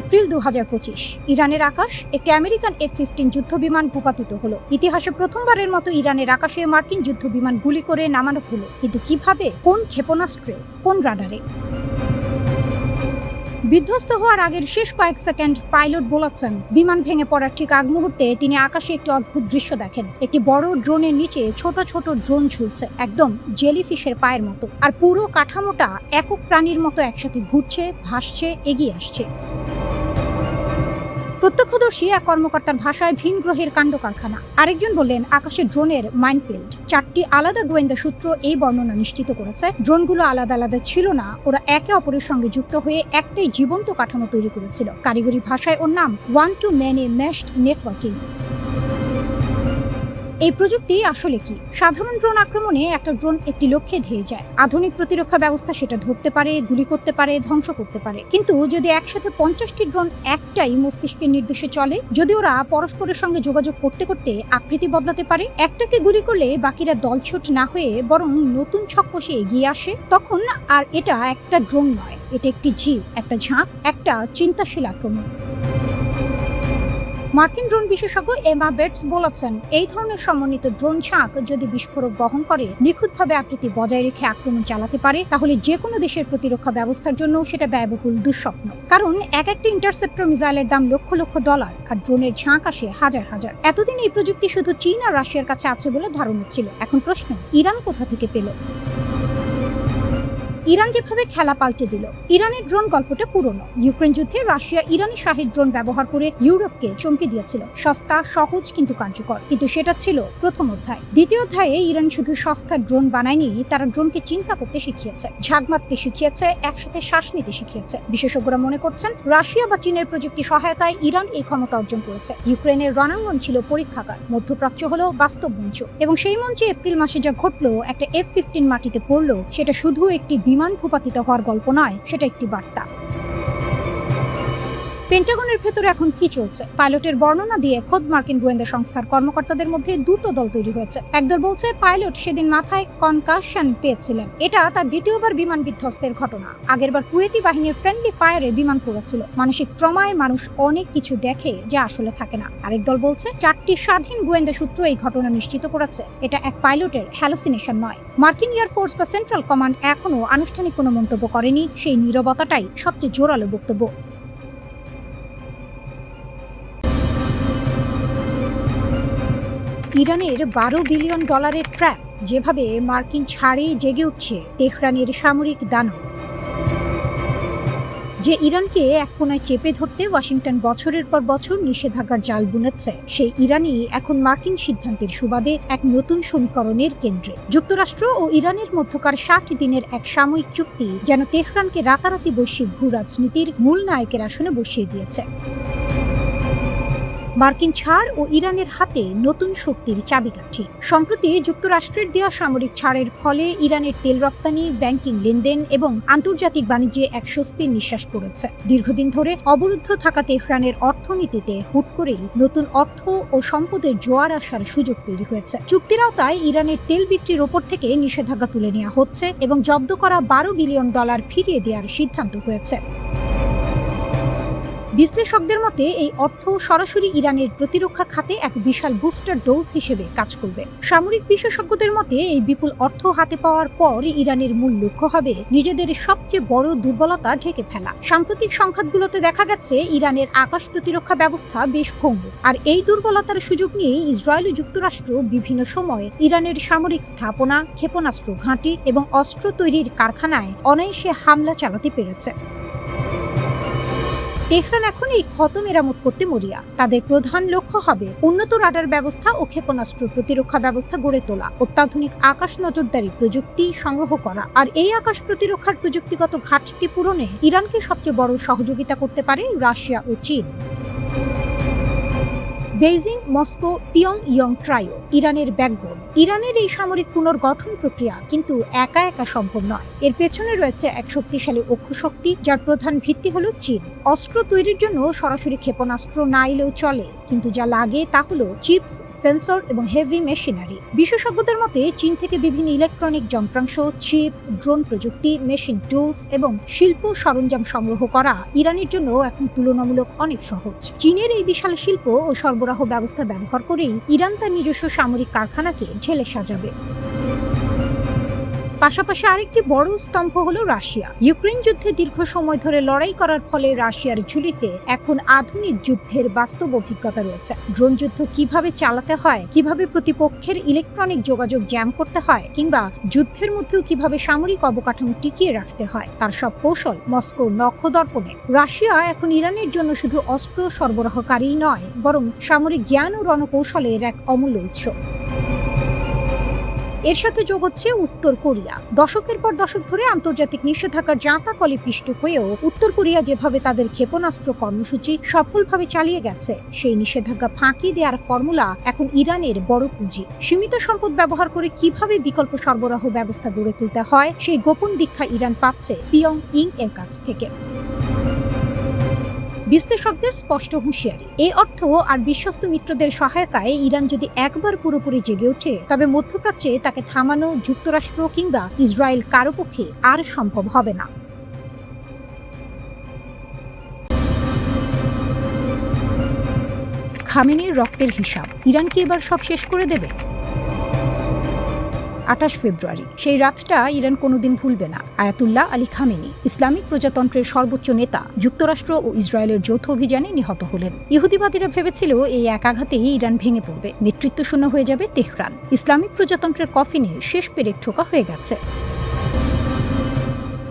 এপ্রিল 2025 ইরানের আকাশ একটি আমেরিকান F-15 যুদ্ধবিমান ভূপাতিত হলো। ইতিহাসে প্রথমবারের মতো ইরানের আকাশে মার্কিন যুদ্ধবিমান গুলি করে নামানো হলো, কিন্তু কিভাবে, কোন ক্ষেপণাস্ত্রে, কোন রাডারে? বিধ্বস্ত হওয়ার আগের শেষ কয়েক সেকেন্ড পাইলট বলেছেন, বিমান ভেঙে পড়ার ঠিক আগ মুহূর্তে তিনি আকাশে একটি অদ্ভুত দৃশ্য দেখেন। একটি বড় ড্রোনের নিচে ছোট ছোট ড্রোন ঝুলছে, একদম জেলিফিশের পায়ের মতো, আর পুরো কাঠামোটা একক প্রাণীর মতো একসাথে ঘুরছে, ভাসছে, এগিয়ে আসছে। প্রত্যক্ষদর্শী এক কর্মকর্তার ভাষায় ভিন গ্রহের কাণ্ড কারখানা। আরেকজন বললেন, আকাশে ড্রোনের মাইনফিল্ড। 4টি আলাদা গোয়েন্দা সূত্র এই বর্ণনা নিশ্চিত করেছে ড্রোনগুলো আলাদা আলাদা ছিল না, ওরা একে অপরের সঙ্গে যুক্ত হয়ে একটাই জীবন্ত কাঠামো তৈরি করেছিল। কারিগরি ভাষায় ওর নাম ওয়ান টু মেনি মেশড নেটওয়ার্কিং। এই প্রযুক্তি আসলে কি? সাধারণ ড্রোন আক্রমণে একটা ড্রোন একটি লক্ষ্যে ধেয়ে যায়। আধুনিক প্রতিরক্ষা ব্যবস্থা সেটা ধরতে পারে, গুলি করতে পারে, ধ্বংস করতে পারে। কিন্তু যদি একসাথে 50টি ড্রোন একটাই মস্তিষ্কের নির্দেশে চলে, যদি ওরা পরস্পরের সঙ্গে যোগাযোগ করতে করতে আকৃতি বদলাতে পারে, একটাকে গুলি করলে বাকিরা দলছুট না হয়ে বরং নতুন ছক কষে এগিয়ে আসে, তখন আর এটা একটা ড্রোন নয়, এটা একটি জীব, একটা ঝাঁক, একটা চিন্তাশীল আক্রমণ। মার্কিন ড্রোন বিশেষজ্ঞ এমা বেটস বলেছেন, এই ধরনের সমন্বিত ড্রোন ঝাঁক যদি বিস্ফোরক বহন করে নিখুঁতভাবে আকৃতি বজায় রেখে আক্রমণ চালাতে পারে, তাহলে যে কোনো দেশের প্রতিরক্ষা ব্যবস্থার জন্য সেটা ব্যয়বহুল দুঃস্বপ্ন। কারণ এক একটা ইন্টারসেপ্টর মিসাইলের দাম লক্ষ লক্ষ ডলার, আর ড্রোনের ঝাঁক আসে হাজার হাজার। এতদিন এই প্রযুক্তি শুধু চীন আর রাশিয়ার কাছে আছে বলে ধারণা ছিল। এখন প্রশ্ন, ইরান কোথা থেকে পেল? ইরান যেভাবে খেলা পাল্টে দিল। ইরানের ড্রোন গল্পটা পুরনো। ইউক্রেন যুদ্ধে রাশিয়া ইরানি শাহী ড্রোন ব্যবহার করে ইউরোপকে চমকে দিয়েছিল। সস্তা, সহজ কিন্তু কার্যকর। কিন্তু সেটা ছিল প্রথম অধ্যায়। দ্বিতীয় অধ্যায়ে ইরান শুধু সস্তা ড্রোন বানায়নি, তারা ড্রোনকে চিন্তা করতে শিখিয়েছে, ঝাঁক মারতে শিখিয়েছে, একসাথে শ্বাস নিতে শিখিয়েছে। বিশেষজ্ঞরা মনে করছেন রাশিয়া বা চীনের প্রযুক্তি সহায়তায় ইরান এই ক্ষমতা অর্জন করেছে। ইউক্রেনের রণাঙ্গন ছিল পরীক্ষাগার, মধ্যপ্রাচ্য হলো বাস্তব মঞ্চ। এবং সেই মঞ্চে এপ্রিল মাসে যা ঘটলো, একটা F-15 মাটিতে পড়লো, সেটা শুধু একটি বিমান ভূপাতিত হওয়ার গল্প নয়, সেটা একটি বার্তা। পেন্টাগনের ভেতরে এখন কি চলছে? পাইলটের বর্ণনা দিয়ে খোদ মার্কিন গোয়েন্দা সংস্থার কর্মকর্তাদের মধ্যে দুটো দল তৈরি হয়েছে। একদল বলছে পাইলট সেদিন মাথায় কনকাশন পেয়েছিলেন, এটা তার দ্বিতীয়বার বিমান বিধ্বস্তের ঘটনা। আগেরবার কুয়েতি বাহিনীর ফ্রেন্ডলি ফায়ারে বিমান পড়েছিল। মানসিক ট্রমায় মানুষ অনেক কিছু দেখে যা আসলে থাকে না। আরেক দল বলছে 4টি স্বাধীন গোয়েন্দা সূত্র এই ঘটনা নিশ্চিত করেছে এটা এক পাইলটের হ্যালুসিনেশন নয়। মার্কিন এয়ারফোর্স বা সেন্ট্রাল কমান্ড এখনো আনুষ্ঠানিক কোনো মন্তব্য করেনি। সেই নীরবতাটাই সবচেয়ে জোরালো বক্তব্য। ইরানের $12 বিলিয়ন ট্র্যাপ, যেভাবে মার্কিন ছাড়ে জেগে উঠছে তেহরানের সামরিক দানব। যে ইরানকে এক কোনায় চেপে ধরতে ওয়াশিংটন বছরের পর বছর নিষেধাজ্ঞার জাল বুনেছে, সেই ইরানই এখন মার্কিন সিদ্ধান্তের সুবাদে এক নতুন সমীকরণের কেন্দ্রে। যুক্তরাষ্ট্র ও ইরানের মধ্যকার 60 দিনের এক সাময়িক চুক্তি যেন তেহরানকে রাতারাতি বৈশ্বিক ভূ রাজনীতির মূল নায়কের আসনে বসিয়ে দিয়েছে। মার্কিন ছাড় ও ইরানের হাতে নতুন শক্তির চাবিকাঠি। সম্প্রতি যুক্তরাষ্ট্রের দেওয়া সামরিক ছাড়ের ফলে ইরানের তেল রপ্তানি, ব্যাংকিং লেনদেন এবং আন্তর্জাতিক বাণিজ্যে এক স্বস্তির নিঃশ্বাস পড়েছে। দীর্ঘদিন ধরে অবরুদ্ধ থাকা তেহরানের অর্থনীতিতে হুট করেই নতুন অর্থ ও সম্পদের জোয়ার আসার সুযোগ তৈরি হয়েছে। চুক্তির আওতায় ইরানের তেল বিক্রির ওপর থেকে নিষেধাজ্ঞা তুলে নেওয়া হচ্ছে এবং জব্দ করা $12 বিলিয়ন ফিরিয়ে দেওয়ার সিদ্ধান্ত হয়েছে। বিশ্লেষকদের মতে এই অর্থ সরাসরি ইরানের প্রতিরক্ষা খাতে এক বিশাল বুস্টার ডোজ হিসেবে কাজ করবে। সামরিক বিশেষজ্ঞদের মতে এই বিপুল অর্থ হাতে পাওয়ার পর ইরানের মূল লক্ষ্য হবে নিজেদের সবচেয়ে বড় দুর্বলতা ঢেকে ফেলা। সাম্প্রতিক সংঘাতগুলোতে দেখা গেছে ইরানের আকাশ প্রতিরক্ষা ব্যবস্থা বেশ ভঙ্গুর, আর এই দুর্বলতার সুযোগ নিয়ে ইসরায়েল ও যুক্তরাষ্ট্র বিভিন্ন সময় ইরানের সামরিক স্থাপনা, ক্ষেপণাস্ত্র ঘাঁটি এবং অস্ত্র তৈরির কারখানায় অনায়াসে হামলা চালাতে পেরেছে। তেহরান এখন এই ক্ষত মেরামত করতে মরিয়া। তাদের প্রধান লক্ষ্য হবে উন্নত রাডার ব্যবস্থা ও ক্ষেপণাস্ত্র প্রতিরক্ষা ব্যবস্থা গড়ে তোলা, অত্যাধুনিক আকাশ নজরদারি প্রযুক্তি সংগ্রহ করা। আর এই আকাশ প্রতিরক্ষার প্রযুক্তিগত ঘাটতি পূরণে ইরানকে সবচেয়ে বড় সহযোগিতা করতে পারে রাশিয়া ও চীন। বেইজিং, মস্কো, পিয়ংইয়ং ট্রাইও ইরানের ব্যাকবোন। ইরানের এই সামরিক পুনর্গঠন প্রক্রিয়া কিন্তু একা একা সম্ভব নয়। এর পেছনে রয়েছে এক শক্তিশালী অক্ষশক্তি, যার প্রধান ভিত্তি হলো চীন। অস্ত্র তৈরির জন্য সরাসরি ক্ষেপণাস্ত্র না এলেও চলে, কিন্তু যা লাগে তা হলো চিপস, সেন্সর এবং হেভি মেশিনারি। বিশেষজ্ঞদের মতে চীন থেকে বিভিন্ন ইলেকট্রনিক যন্ত্রাংশ, চিপ, ড্রোন প্রযুক্তি, মেশিন টুলস এবং শিল্প সরঞ্জাম সংগ্রহ করা ইরানের জন্য এখন তুলনামূলক অনেক সহজ। চীনের এই বিশাল শিল্প ও সরবরাহ ব্যবস্থা ব্যবহার করেই ইরান তার নিজস্ব সামরিক কারখানাকে ঢেলে সাজাবে। পাশাপাশি আরেকটি বড় স্তম্ভ হলো রাশিয়া। ইউক্রেন যুদ্ধে দীর্ঘ সময় ধরে লড়াই করার ফলে রাশিয়ার ঝুলিতে এখন আধুনিক যুদ্ধের বাস্তব অভিজ্ঞতা রয়েছে। ড্রোন যুদ্ধ কিভাবে চালাতে হয়, কিভাবে প্রতিপক্ষের ইলেকট্রনিক যোগাযোগ জ্যাম করতে হয়, কিংবা যুদ্ধের মধ্যেও কিভাবে সামরিক অবকাঠামো টিকিয়ে রাখতে হয়, তার সব কৌশল মস্কোর নখদর্পণে। রাশিয়া এখন ইরানের জন্য শুধু অস্ত্র সরবরাহকারী নয়, বরং সামরিক জ্ঞান ও রণকৌশলের এক অমূল্য উৎস। এর সাথে যোগ হচ্ছে উত্তর কোরিয়া। দশকের পর দশক ধরে আন্তর্জাতিক নিষেধাজ্ঞার জাঁতাকলে পিষ্ট হয়েও উত্তর কোরিয়া যেভাবে তাদের ক্ষেপণাস্ত্র কর্মসূচি সফলভাবে চালিয়ে গেছে, সেই নিষেধাজ্ঞা ফাঁকি দেওয়ার ফর্মুলা এখন ইরানের বড় পুঁজি। সীমিত সম্পদ ব্যবহার করে কিভাবে বিকল্প সরবরাহ ব্যবস্থা গড়ে তুলতে হয়, সেই গোপন দীক্ষা ইরান পাচ্ছে পিয়ংইয়ং এর কাছ থেকে। বিশ্লেষকদের স্পষ্ট হুঁশিয়ারি, এই অর্থ আর বিশ্বস্ত মিত্রদের সহায়তায় ইরান যদি একবার পুরোপুরি জেগে ওঠে, তবে মধ্যপ্রাচ্যে তাকে থামানো যুক্তরাষ্ট্র কিংবা ইসরায়েল কারো পক্ষে আর সম্ভব হবে না। খামেনির রক্তের হিসাব ইরান কি এবার সব শেষ করে দেবে? 28 ফেব্রুয়ারি, সেই রাতটা ইরান কোনোদিন ভুলবে না। আয়াতুল্লাহ আলী খামেনি, ইসলামিক প্রজাতন্ত্রের সর্বোচ্চ নেতা, যুক্তরাষ্ট্র ও ইসরায়েলের যৌথ অভিযানে নিহত হলেন। ইহুদিবাদীরা ভেবেছিল এই এক আঘাতেই ইরান ভেঙে পড়বে, নেতৃত্ব শূন্য হয়ে যাবে তেহরান। ইসলামিক প্রজাতন্ত্রের কফিনে শেষ পেরেক ঠোকা হয়ে গেছে।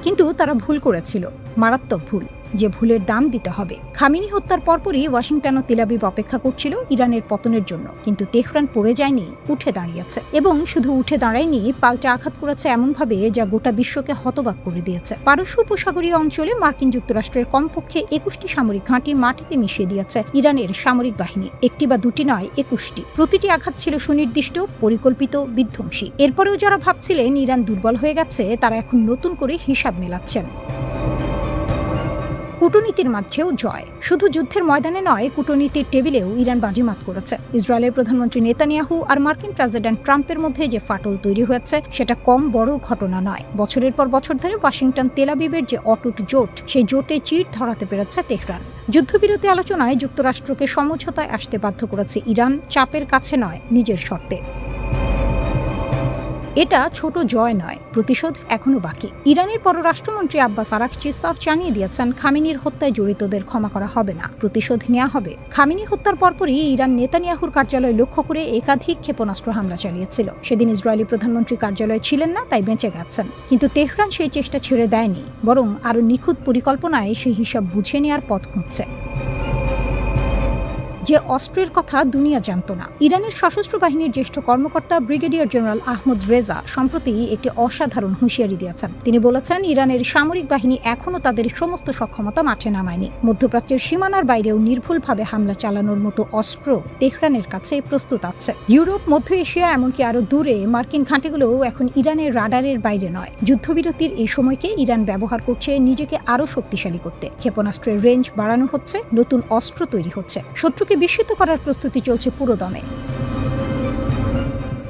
কিন্তু তারা ভুল করেছিল, মারাত্মক ভুল, যে ভুলের দাম দিতে হবে। খামেনি হত্যার পরপরই ওয়াশিংটন ও তেল আবিব অপেক্ষা করছিল ইরানের পতনের জন্য, কিন্তু তেহরান পড়ে যায়নি, উঠে দাঁড়িয়েছে। এবং শুধু উঠে দাঁড়ায়নি, পাল্টে আঘাত করেছে এমনভাবে যা গোটা বিশ্বকে হতবাক করে দিয়েছে। পারস্য উপসাগরীয় অঞ্চলে মার্কিন যুক্তরাষ্ট্রের কমপক্ষে 21টি সামরিক ঘাঁটি মাটিতে মিশিয়ে দিয়েছে ইরানের সামরিক বাহিনী। একটি বা দুটি নয়, 21টি। প্রতিটি আঘাত ছিল সুনির্দিষ্ট, পরিকল্পিত, বিধ্বংসী। এরপরেও যারা ভাবছিলেন ইরান দুর্বল হয়ে গেছে, তারা এখন নতুন করে হিসাব মেলাচ্ছেন। কূটনীতির মাঝেও জয়। শুধু যুদ্ধের ময়দানে নয়, কূটনীতির টেবিলেও ইরান বাজিমাত করেছে। ইসরায়েলের প্রধানমন্ত্রী নেতানিয়াহু আর মার্কিন প্রেসিডেন্ট ট্রাম্পের মধ্যে যে ফাটল তৈরি হয়েছে সেটা কম বড় ঘটনা নয়। বছরের পর বছর ধরে ওয়াশিংটন তেল আবিবের যে অটুট জোট, সেই জোটে চির ধরাতে পেরেছে তেহরান। যুদ্ধবিরতি আলোচনায় যুক্তরাষ্ট্রকে সমঝোতায় আসতে বাধ্য করেছে ইরান, চাপের কাছে নয়, নিজের শর্তে। এটা ছোট জয় নয়, প্রতিশোধ এখনো বাকি। ইরানের পররাষ্ট্রমন্ত্রী আব্বাস আরাকচি সাফ জানিয়ে দিয়েছেন, খামেনির হত্যায় জড়িতদের ক্ষমা করা হবে না, প্রতিশোধ নেওয়া হবে। খামেনি হত্যার পরপরই ইরান নেতানিয়াহুর কার্যালয় লক্ষ্য করে একাধিক ক্ষেপণাস্ত্র হামলা চালিয়েছিল। সেদিন ইসরায়েলি প্রধানমন্ত্রী কার্যালয়ে ছিলেন না, তাই বেঁচে গেছেন। কিন্তু তেহরান সেই চেষ্টা ছেড়ে দেয়নি, বরং আরও নিখুঁত পরিকল্পনায় সেই হিসাব বুঝে নেওয়ার পথ খুঁজছে। যে অস্ত্রের কথা দুনিয়া জানত না। ইরানের সশস্ত্র বাহিনীর জ্যেষ্ঠ কর্মকর্তা ব্রিগেডিয়ার জেনারেল আহমদ রেজা সম্প্রতি একটি অসাধারণ হুঁশিয়ারি দিয়েছেন। তিনি বলেছেন, ইরানের সামরিক বাহিনী এখনও তাদের সমস্ত সক্ষমতা মাঠে নামায়নি। মধ্যপ্রাচ্যের সীমানার বাইরেও নির্ভুলভাবে হামলা চালানোর মতো অস্ত্র তেহরানের কাছে প্রস্তুত আছে। ইউরোপ, মধ্য এশিয়া, এমনকি আরও দূরে মার্কিন ঘাঁটিগুলোও এখন ইরানের রাডারের বাইরে নয়। যুদ্ধবিরতির এই সময়কে ইরান ব্যবহার করছে নিজেকে আরও শক্তিশালী করতে। ক্ষেপণাস্ত্রের রেঞ্জ বাড়ানো হচ্ছে, নতুন অস্ত্র তৈরি হচ্ছে, শত্রুকে বিস্মিত করার প্রস্তুতি চলছে পুরোদমে।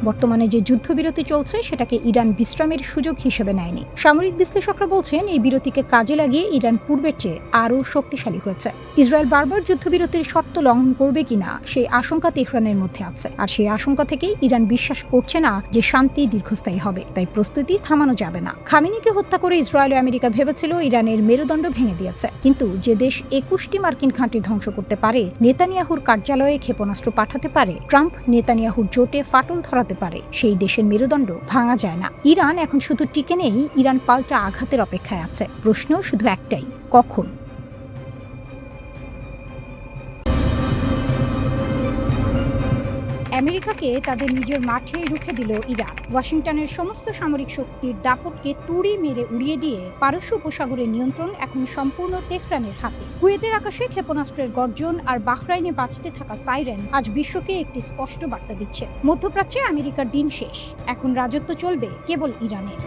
বর্তমানে যে যুদ্ধবিরতি চলছে সেটাকে ইরান বিশ্রামের সুযোগ হিসেবে নেয়নি। সামরিক বিশ্লেষকরা বলছেন, এই বিরতিকে কাজে লাগিয়ে ইরান পূর্বের চেয়ে আরও শক্তিশালী হয়েছে। ইসরায়েল বারবার যুদ্ধবিরতির শর্ত লঙ্ঘন করবে কিনা সেই আশঙ্কা তেহরানের মধ্যে আছে। আর সেই আশঙ্কা থেকেই ইরান বিশ্বাস করছে না যে শান্তি দীর্ঘস্থায়ী হবে, তাই প্রস্তুতি থামানো যাবে না। খামেনিকে হত্যা করে ইসরায়েল ও আমেরিকা ভেবেছিল ইরানের মেরুদণ্ড ভেঙে দিয়েছে, কিন্তু যে দেশ ২১টি মার্কিন ঘাঁটি ধ্বংস করতে পারে, নেতানিয়াহুর কার্যালয়ে ক্ষেপণাস্ত্র পাঠাতে পারে, ট্রাম্প নেতানিয়াহুর জোটে ফাটল ধরাতে পারে, সেই দেশের মেরুদণ্ড ভাঙা যায় না। ইরান এখন শুধু টিকে নেই, ইরান পাল্টা আঘাতের অপেক্ষায় আছে। প্রশ্ন শুধু একটাই, কখন? আমেরিকাকে তাদের নিজের মাঠে রুখে দিল ইরান। ওয়াশিংটনের সমস্ত সামরিক শক্তির দাপটকে তুড়ি মেরে উড়িয়ে দিয়ে পারস্য উপসাগরের নিয়ন্ত্রণ এখন সম্পূর্ণ তেহরানের হাতে। কুয়েতের আকাশে ক্ষেপণাস্ত্রের গর্জন আর বাহরাইনে বাজতে থাকা সাইরেন আজ বিশ্বকে একটি স্পষ্ট বার্তা দিচ্ছে, মধ্যপ্রাচ্যে আমেরিকার দিন শেষ, এখন রাজত্ব চলবে কেবল ইরানের।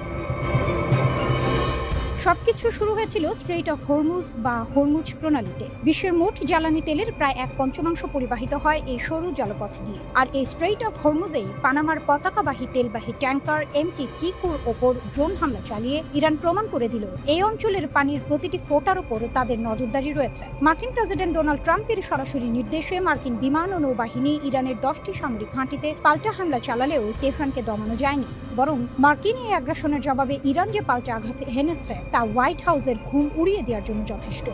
সবকিছু শুরু হয়েছিল স্ট্রেইট অফ হরমুজ বা হরমুজ প্রণালীতে। বিশ্বের মোট জ্বালানি তেলের প্রায় 1/5 পরিবাহিত হয় এই সরু জলপথ দিয়ে। আর এই স্ট্রেইট অফ হরমুজেই পানামার পতাকাবাহী তেলবাহী ট্যাঙ্কার এমটি কিকুর ওপর ড্রোন হামলা চালিয়ে ইরান প্রমাণ করে দিল এই অঞ্চলের পানির প্রতিটি ফোঁটার ওপর তাদের নজরদারি রয়েছে। মার্কিন প্রেসিডেন্ট ডোনাল্ড ট্রাম্পের সরাসরি নির্দেশে মার্কিন বিমান ও নৌবাহিনী ইরানের 10টি সামরিক ঘাঁটিতে পাল্টা হামলা চালালেও তেহরানকে দমানো যায়নি, বরং মার্কিন এই আগ্রাসনের জবাবে ইরান যে পাল্টা আঘাত হেনেছে তা হোয়াইট হাউসের ঘুম উড়িয়ে দেওয়ার জন্য যথেষ্ট।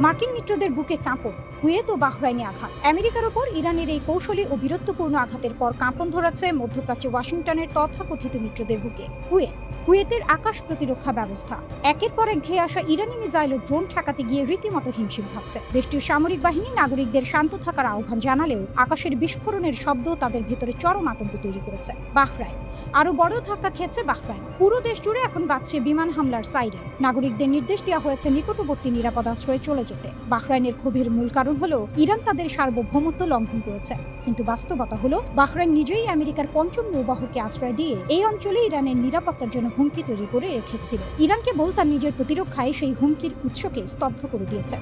মার্কিন মিত্রদের বুকে কাঁপন, কুয়েত ও বাহরাইনে আঘাত। আমেরিকার ওপর ইরানের এই কৌশলী ও বীরত্বপূর্ণ আঘাতের পর কাঁপন ধরাচ্ছে মধ্যপ্রাচ্যে ওয়াশিংটনের তথাকথিত মিত্রদের বুকে। কুয়েতের আকাশ প্রতিরক্ষা ব্যবস্থা একের পর এক ধেয়ে আসা ইরানি মিসাইল ও ড্রোন ঠেকাতে গিয়ে রীতিমতো হিমশিম খাচ্ছে। দেশটির সামরিক বাহিনী নাগরিকদের শান্ত থাকার আহ্বান জানালেও আকাশের বিস্ফোরণের শব্দ তাদের ভেতরে চরম আতঙ্ক তৈরি করেছে। বাহরাইন আরো বড় ধাক্কা খেয়েছে। বাহরাইন পুরো দেশ জুড়ে এখন বাজছে বিমান হামলার সাইরেন। নাগরিকদের নির্দেশ দেওয়া হয়েছে নিকটবর্তী নিরাপদ আশ্রয়ে চলে যেতে। বাহরাইনের ক্ষোভের মূল কারণ হলো ইরান তাদের সার্বভৌমত্ব লঙ্ঘন করেছে, কিন্তু বাস্তবতা হলো বাহরাইন নিজেই আমেরিকার 5ম নৌবাহকে আশ্রয় দিয়ে এই অঞ্চলে ইরানের নিরাপত্তার জন্য হুমকি তৈরি করে রেখেছিল। ইরান কেবল তার নিজের প্রতিরক্ষায় সেই হুমকির উৎসকে স্তব্ধ করে দিয়েছে।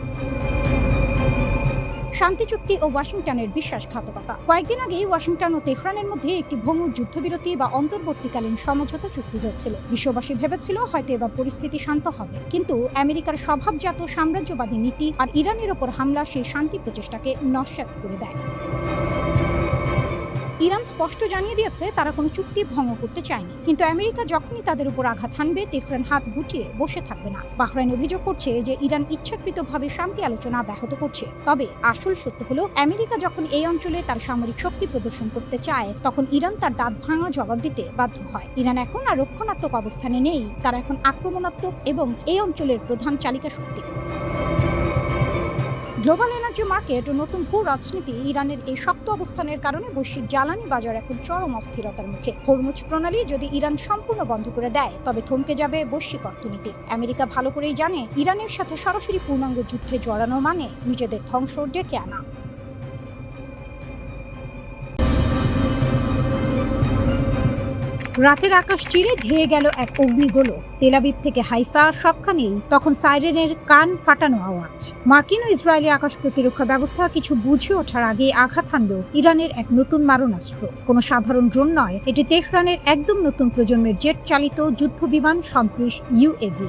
শান্তি চুক্তি ও ওয়াশিংটনের বিশ্বাসঘাতকতা। কয়েকদিন আগেই ওয়াশিংটন ও তেহরানের মধ্যে একটি ভঙ্গুর যুদ্ধবিরতি বা অন্তর্বর্তীকালীন সমঝোতা চুক্তি হয়েছিল। বিশ্ববাসী ভেবেছিল হয়তো এবার পরিস্থিতি শান্ত হবে, কিন্তু আমেরিকার স্বভাবজাত সাম্রাজ্যবাদী নীতি আর ইরানের ওপর হামলা সেই শান্তি প্রচেষ্টাকে নস্যাৎ করে দেয়। ইরান স্পষ্ট জানিয়ে দিয়েছে তারা কোনো চুক্তি ভঙ্গ করতে চায়নি, কিন্তু আমেরিকা যখনই তাদের উপর আঘাত হানবে তেহরান হাত গুটিয়ে বসে থাকবে না। বাহরাইন অভিযোগ করছে যে ইরান ইচ্ছাকৃতভাবে শান্তি আলোচনা ব্যাহত করছে। তবে আসল সত্য হলো আমেরিকা যখন এই অঞ্চলে তার সামরিক শক্তি প্রদর্শন করতে চায় তখন ইরান তার দাঁত ভাঙা জবাব দিতে বাধ্য হয়। ইরান এখন আর রক্ষণাত্মক অবস্থানে নেই, তারা এখন আক্রমণাত্মক এবং এই অঞ্চলের প্রধান চালিকা শক্তি। গ্লোবাল এনার্জি মার্কেট ও নতুন ভূ রাজনীতি ইরানের এই শক্ত অবস্থানের কারণে বৈশ্বিক জ্বালানি বাজার এখন চরম অস্থিরতার মুখে। হরমুজ প্রণালী যদি ইরান সম্পূর্ণ বন্ধ করে দেয় তবে থমকে যাবে বৈশ্বিক অর্থনীতি। আমেরিকা ভালো করেই জানে ইরানের সাথে সরাসরি পূর্ণাঙ্গ যুদ্ধে জড়ানো মানে নিজেদের ধ্বংস ডেকে আনা। রাতের আকাশ চিরে ধেয়ে গেল এক অগ্নিগোলক। তেল আবিব থেকে হাইফা সবখানেই তখন সাইরেনের কান ফাটানো আওয়াজ। মার্কিন ও ইসরায়েলি আকাশ প্রতিরক্ষা ব্যবস্থা কিছু বুঝে ওঠার আগে আঘাত হানল ইরানের এক নতুন মারণাস্ত্র। কোনো সাধারণ ড্রোন নয়, এটি তেহরানের একদম নতুন প্রজন্মের জেট চালিত যুদ্ধবিমান সদৃশ UAV।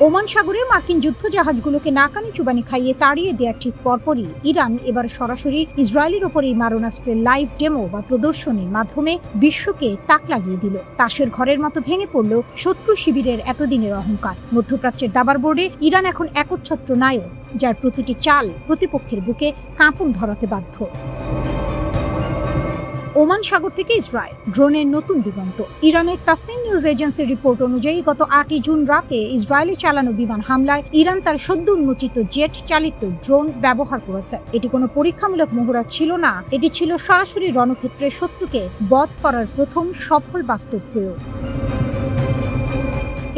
ওমান সাগরে মার্কিন যুদ্ধজাহাজগুলোকে নাকানি চুবানি খাইয়ে তাড়িয়ে দেওয়ার ঠিক পরপরই ইরান এবার সরাসরি ইসরায়েলের ওপর এই মারণাস্ত্রের লাইভ ডেমো বা প্রদর্শনীর মাধ্যমে বিশ্বকে তাক লাগিয়ে দিল। তাসের ঘরের মতো ভেঙে পড়ল শত্রু শিবিরের এতদিনের অহংকার। মধ্যপ্রাচ্যের দাবার বোর্ডে ইরান এখন একচ্ছত্র নায়ক, যার প্রতিটি চাল প্রতিপক্ষের বুকে কাঁপন ধরাতে বাধ্য। ওমান সাগর থেকে ইসরায়েল ড্রোনের নতুন দিগন্ত। ইরানের তাসনিম নিউজ এজেন্সির রিপোর্ট অনুযায়ী গত 8 জুন রাতে ইসরায়েলে চালানো বিমান হামলায় ইরান তার সদ্য উন্মোচিত জেট চালিত ড্রোন ব্যবহার করেছে। এটি কোনো পরীক্ষামূলক মহড়া ছিল না, এটি ছিল সরাসরি রণক্ষেত্রে শত্রুকে বধ করার প্রথম সফল বাস্তব প্রয়োগ।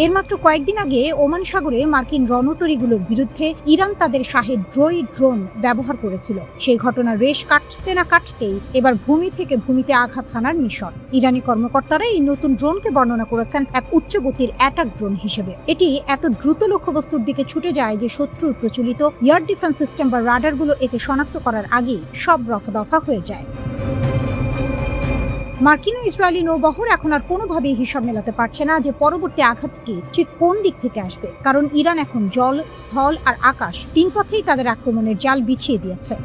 এর মাত্র কয়েকদিন আগে ওমান সাগরে মার্কিন রণতরীগুলোর বিরুদ্ধে ইরান তাদের শাহেদ ড্রোন ব্যবহার করেছিল। সেই ঘটনার রেশ কাটতে না কাটতেই এবার ভূমি থেকে ভূমিতে আঘাত হানার মিশন। ইরানি কর্মকর্তারা এই নতুন ড্রোনকে বর্ণনা করেছেন এক উচ্চ গতির অ্যাটাক ড্রোন হিসেবে। এটি এত দ্রুত লক্ষ্যবস্তুর দিকে ছুটে যায় যে শত্রুর প্রচলিত এয়ার ডিফেন্স সিস্টেম বা রাডারগুলো একে শনাক্ত করার আগেই সব রফাদফা হয়ে যায়। মার্কিন ও ইসরায়েলি নৌবহর এখন আর কোনোভাবেই হিসাব মেলাতে পারছে না যে পরবর্তী আঘাতটি ঠিক কোন দিক থেকে আসবে, কারণ ইরান এখন জল, স্থল আর আকাশ 3 পথেই তাদের আক্রমণের জাল বিছিয়ে দিয়েছে।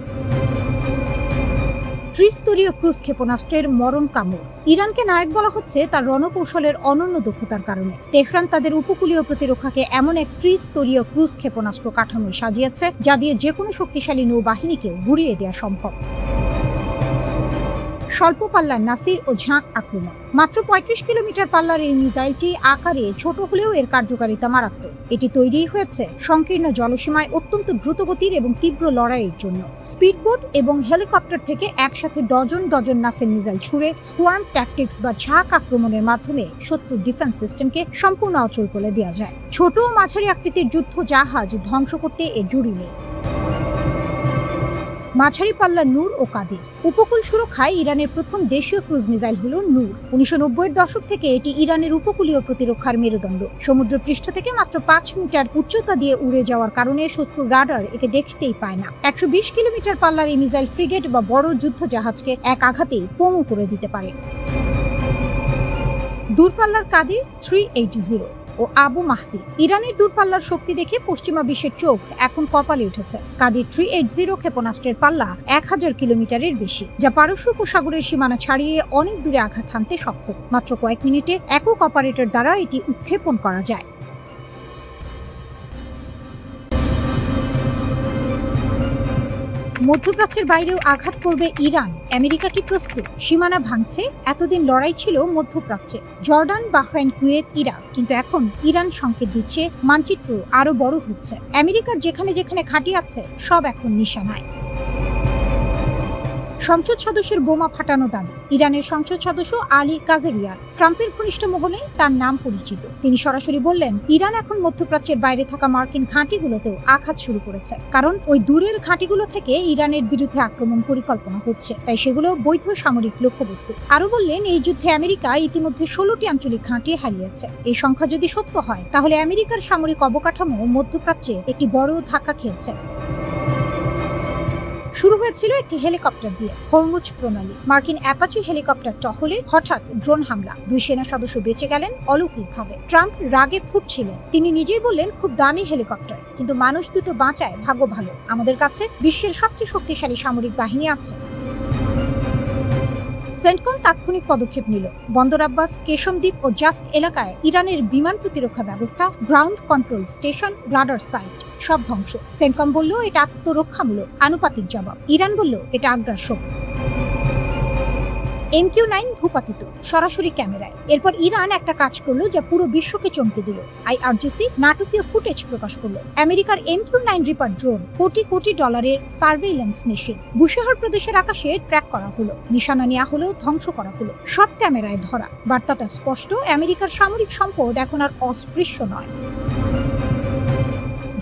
ত্রিস্তরীয় ক্রুজ ক্ষেপণাস্ত্রের মরণ কামড়। ইরানকে নায়ক বলা হচ্ছে তার রণকৌশলের অনন্য দক্ষতার কারণে। তেহরান তাদের উপকূলীয় প্রতিরক্ষাকে এমন এক ত্রিস্তরীয় ক্রুজ ক্ষেপণাস্ত্র কাঠামোয় সাজিয়েছে যা দিয়ে যে কোনো শক্তিশালী নৌবাহিনীকেও গুড়িয়ে দেওয়া সম্ভব। স্বল্প পাল্লার নাসির ও ঝাঁক আক্রমণ। মাত্র 35 কিলোমিটার পাল্লার এই মিসাইলটি আকারে ছোট হলেও এর কার্যকারিতা মারাত্মক। এটি তৈরি হয়েছে সংকীর্ণ জলসীমায় অত্যন্ত দ্রুতগতির এবং তীব্র লড়াইয়ের জন্য। স্পিডবোট এবং হেলিকপ্টার থেকে একসাথে ডজন ডজন নাসের মিসাইল ছুড়ে স্কোয়ার্ম ট্যাকটিক্স বা ঝাঁক আক্রমণের মাধ্যমে শত্রুর ডিফেন্স সিস্টেমকে সম্পূর্ণ অচল করে দেওয়া যায়। ছোট ও মাঝারি আকৃতির যুদ্ধ জাহাজ ধ্বংস করতে এর জুড়ি নেই। মাঝারি পাল্লা নূর ও কাদির। উপকূল সুরক্ষায় ইরানের প্রথম দেশীয় ক্রুজ মিসাইল হল নূর। 1990-এর দশক থেকে এটি ইরানের উপকূলীয় প্রতিরক্ষার মেরুদণ্ড। সমুদ্র পৃষ্ঠ থেকে মাত্র 5 মিটার উচ্চতা দিয়ে উড়ে যাওয়ার কারণে শত্রুর রাডার একে দেখতেই পায় না। 120 কিলোমিটার পাল্লার এই মিসাইল ফ্রিগেট বা বড় যুদ্ধ জাহাজকে এক আঘাতেই পঙ্গু করে দিতে পারে। দূরপাল্লার কাদির 380 ও আবু মাহদি। ইরানের দূরপাল্লার শক্তি দেখে পশ্চিমা বিশ্বের চোখ এখন কপালে উঠেছে। কাদির 380 ক্ষেপণাস্ত্রের পাল্লা 1000 কিলোমিটারের বেশি, যা পারস্য উপসাগরের সীমানা ছাড়িয়ে অনেক দূরে আঘাত হানতে সক্ষম। মাত্র কয়েক মিনিটে একক অপারেটর দ্বারা এটি উৎক্ষেপণ করা যায়। মধ্যপ্রাচ্যের বাইরেও আঘাত করবে ইরান। আমেরিকা কি প্রস্তুত? সীমানা ভাঙছে। এতদিন লড়াই ছিল মধ্যপ্রাচ্যে, জর্ডান, বাহরাইন, কুয়েত, ইরাক, কিন্তু এখন ইরান সংকেত দিচ্ছে মানচিত্র আরো বড় হচ্ছে। আমেরিকার যেখানে যেখানে ঘাঁটি আছে সব এখন নিশানায়। সংসদ সদস্যের বোমা ফাটানো দাবি। ইরানের সংসদ সদস্য আলী কাজেরিয়া ট্রাম্পের ঘনিষ্ঠ মহলে তার নাম পরিচিত। তিনি সরাসরি বললেন, ইরান এখন মধ্যপ্রাচ্যের বাইরে থাকা মার্কিন ঘাঁটিগুলোতেও আঘাত শুরু করেছে, কারণ ওই দূরের ঘাঁটিগুলো থেকে ইরানের বিরুদ্ধে আক্রমণ পরিকল্পনা হচ্ছে, তাই সেগুলো বৈধ সামরিক লক্ষ্যবস্তু। আরো বললেন, এই যুদ্ধে আমেরিকা ইতিমধ্যে 16টি আঞ্চলিক ঘাঁটি হারিয়েছে। এই সংখ্যা যদি সত্য হয়, তাহলে আমেরিকার সামরিক অবকাঠামো মধ্যপ্রাচ্যে একটি বড় ধাক্কা খেয়েছে। শুরু হয়েছিল একটি হেলিকপ্টার দিয়ে, হরমুজ প্রণালী। মার্কিন অ্যাপাচি হেলিকপ্টার টহলে হঠাৎ ড্রোন হামলা। 2 সেনা সদস্য বেঁচে গেলেন অলৌকিকভাবে। ট্রাম্প রাগে ফুটছিলেন। তিনি নিজেই বললেন, খুব দামি হেলিকপ্টার, কিন্তু মানুষ দুটো বাঁচায়, ভাগ্য ভালো। আমাদের কাছে বিশ্বের সবচেয়ে শক্তিশালী সামরিক বাহিনী আছে। সেন্টকম তাৎক্ষণিক পদক্ষেপ নিল। বন্দর আব্বাস, কেশমদ্বীপ ও জাস্ক এলাকায় ইরানের বিমান প্রতিরক্ষা ব্যবস্থা, ground control station, radar site সব ধ্বংস। সেন্টকম বলল এটা আত্মরক্ষামূলক আনুপাতিক জবাব। ইরান বলল এটা আগ্রাসন। MQ-9 ভূপাতিত সরাসরি ক্যামেরায়। এরপর ইরান একটা কাজ করলো যা পুরো বিশ্বকে চমকে দিল। IRGC নাটকীয় ফুটেজ প্রকাশ করলো। আমেরিকার MQ-9 reaper drone crore crore ডলারের সার্ভেইলেন্স মেশিন বুশেহর প্রদেশের আকাশে ট্র্যাক করা হলো, নিশানা নেওয়া হলো, ধ্বংস করা হলো, সব ক্যামেরায় ধরা। বার্তাটা স্পষ্ট, আমেরিকার সামরিক সম্পদ এখন আর অস্পৃশ্য নয়।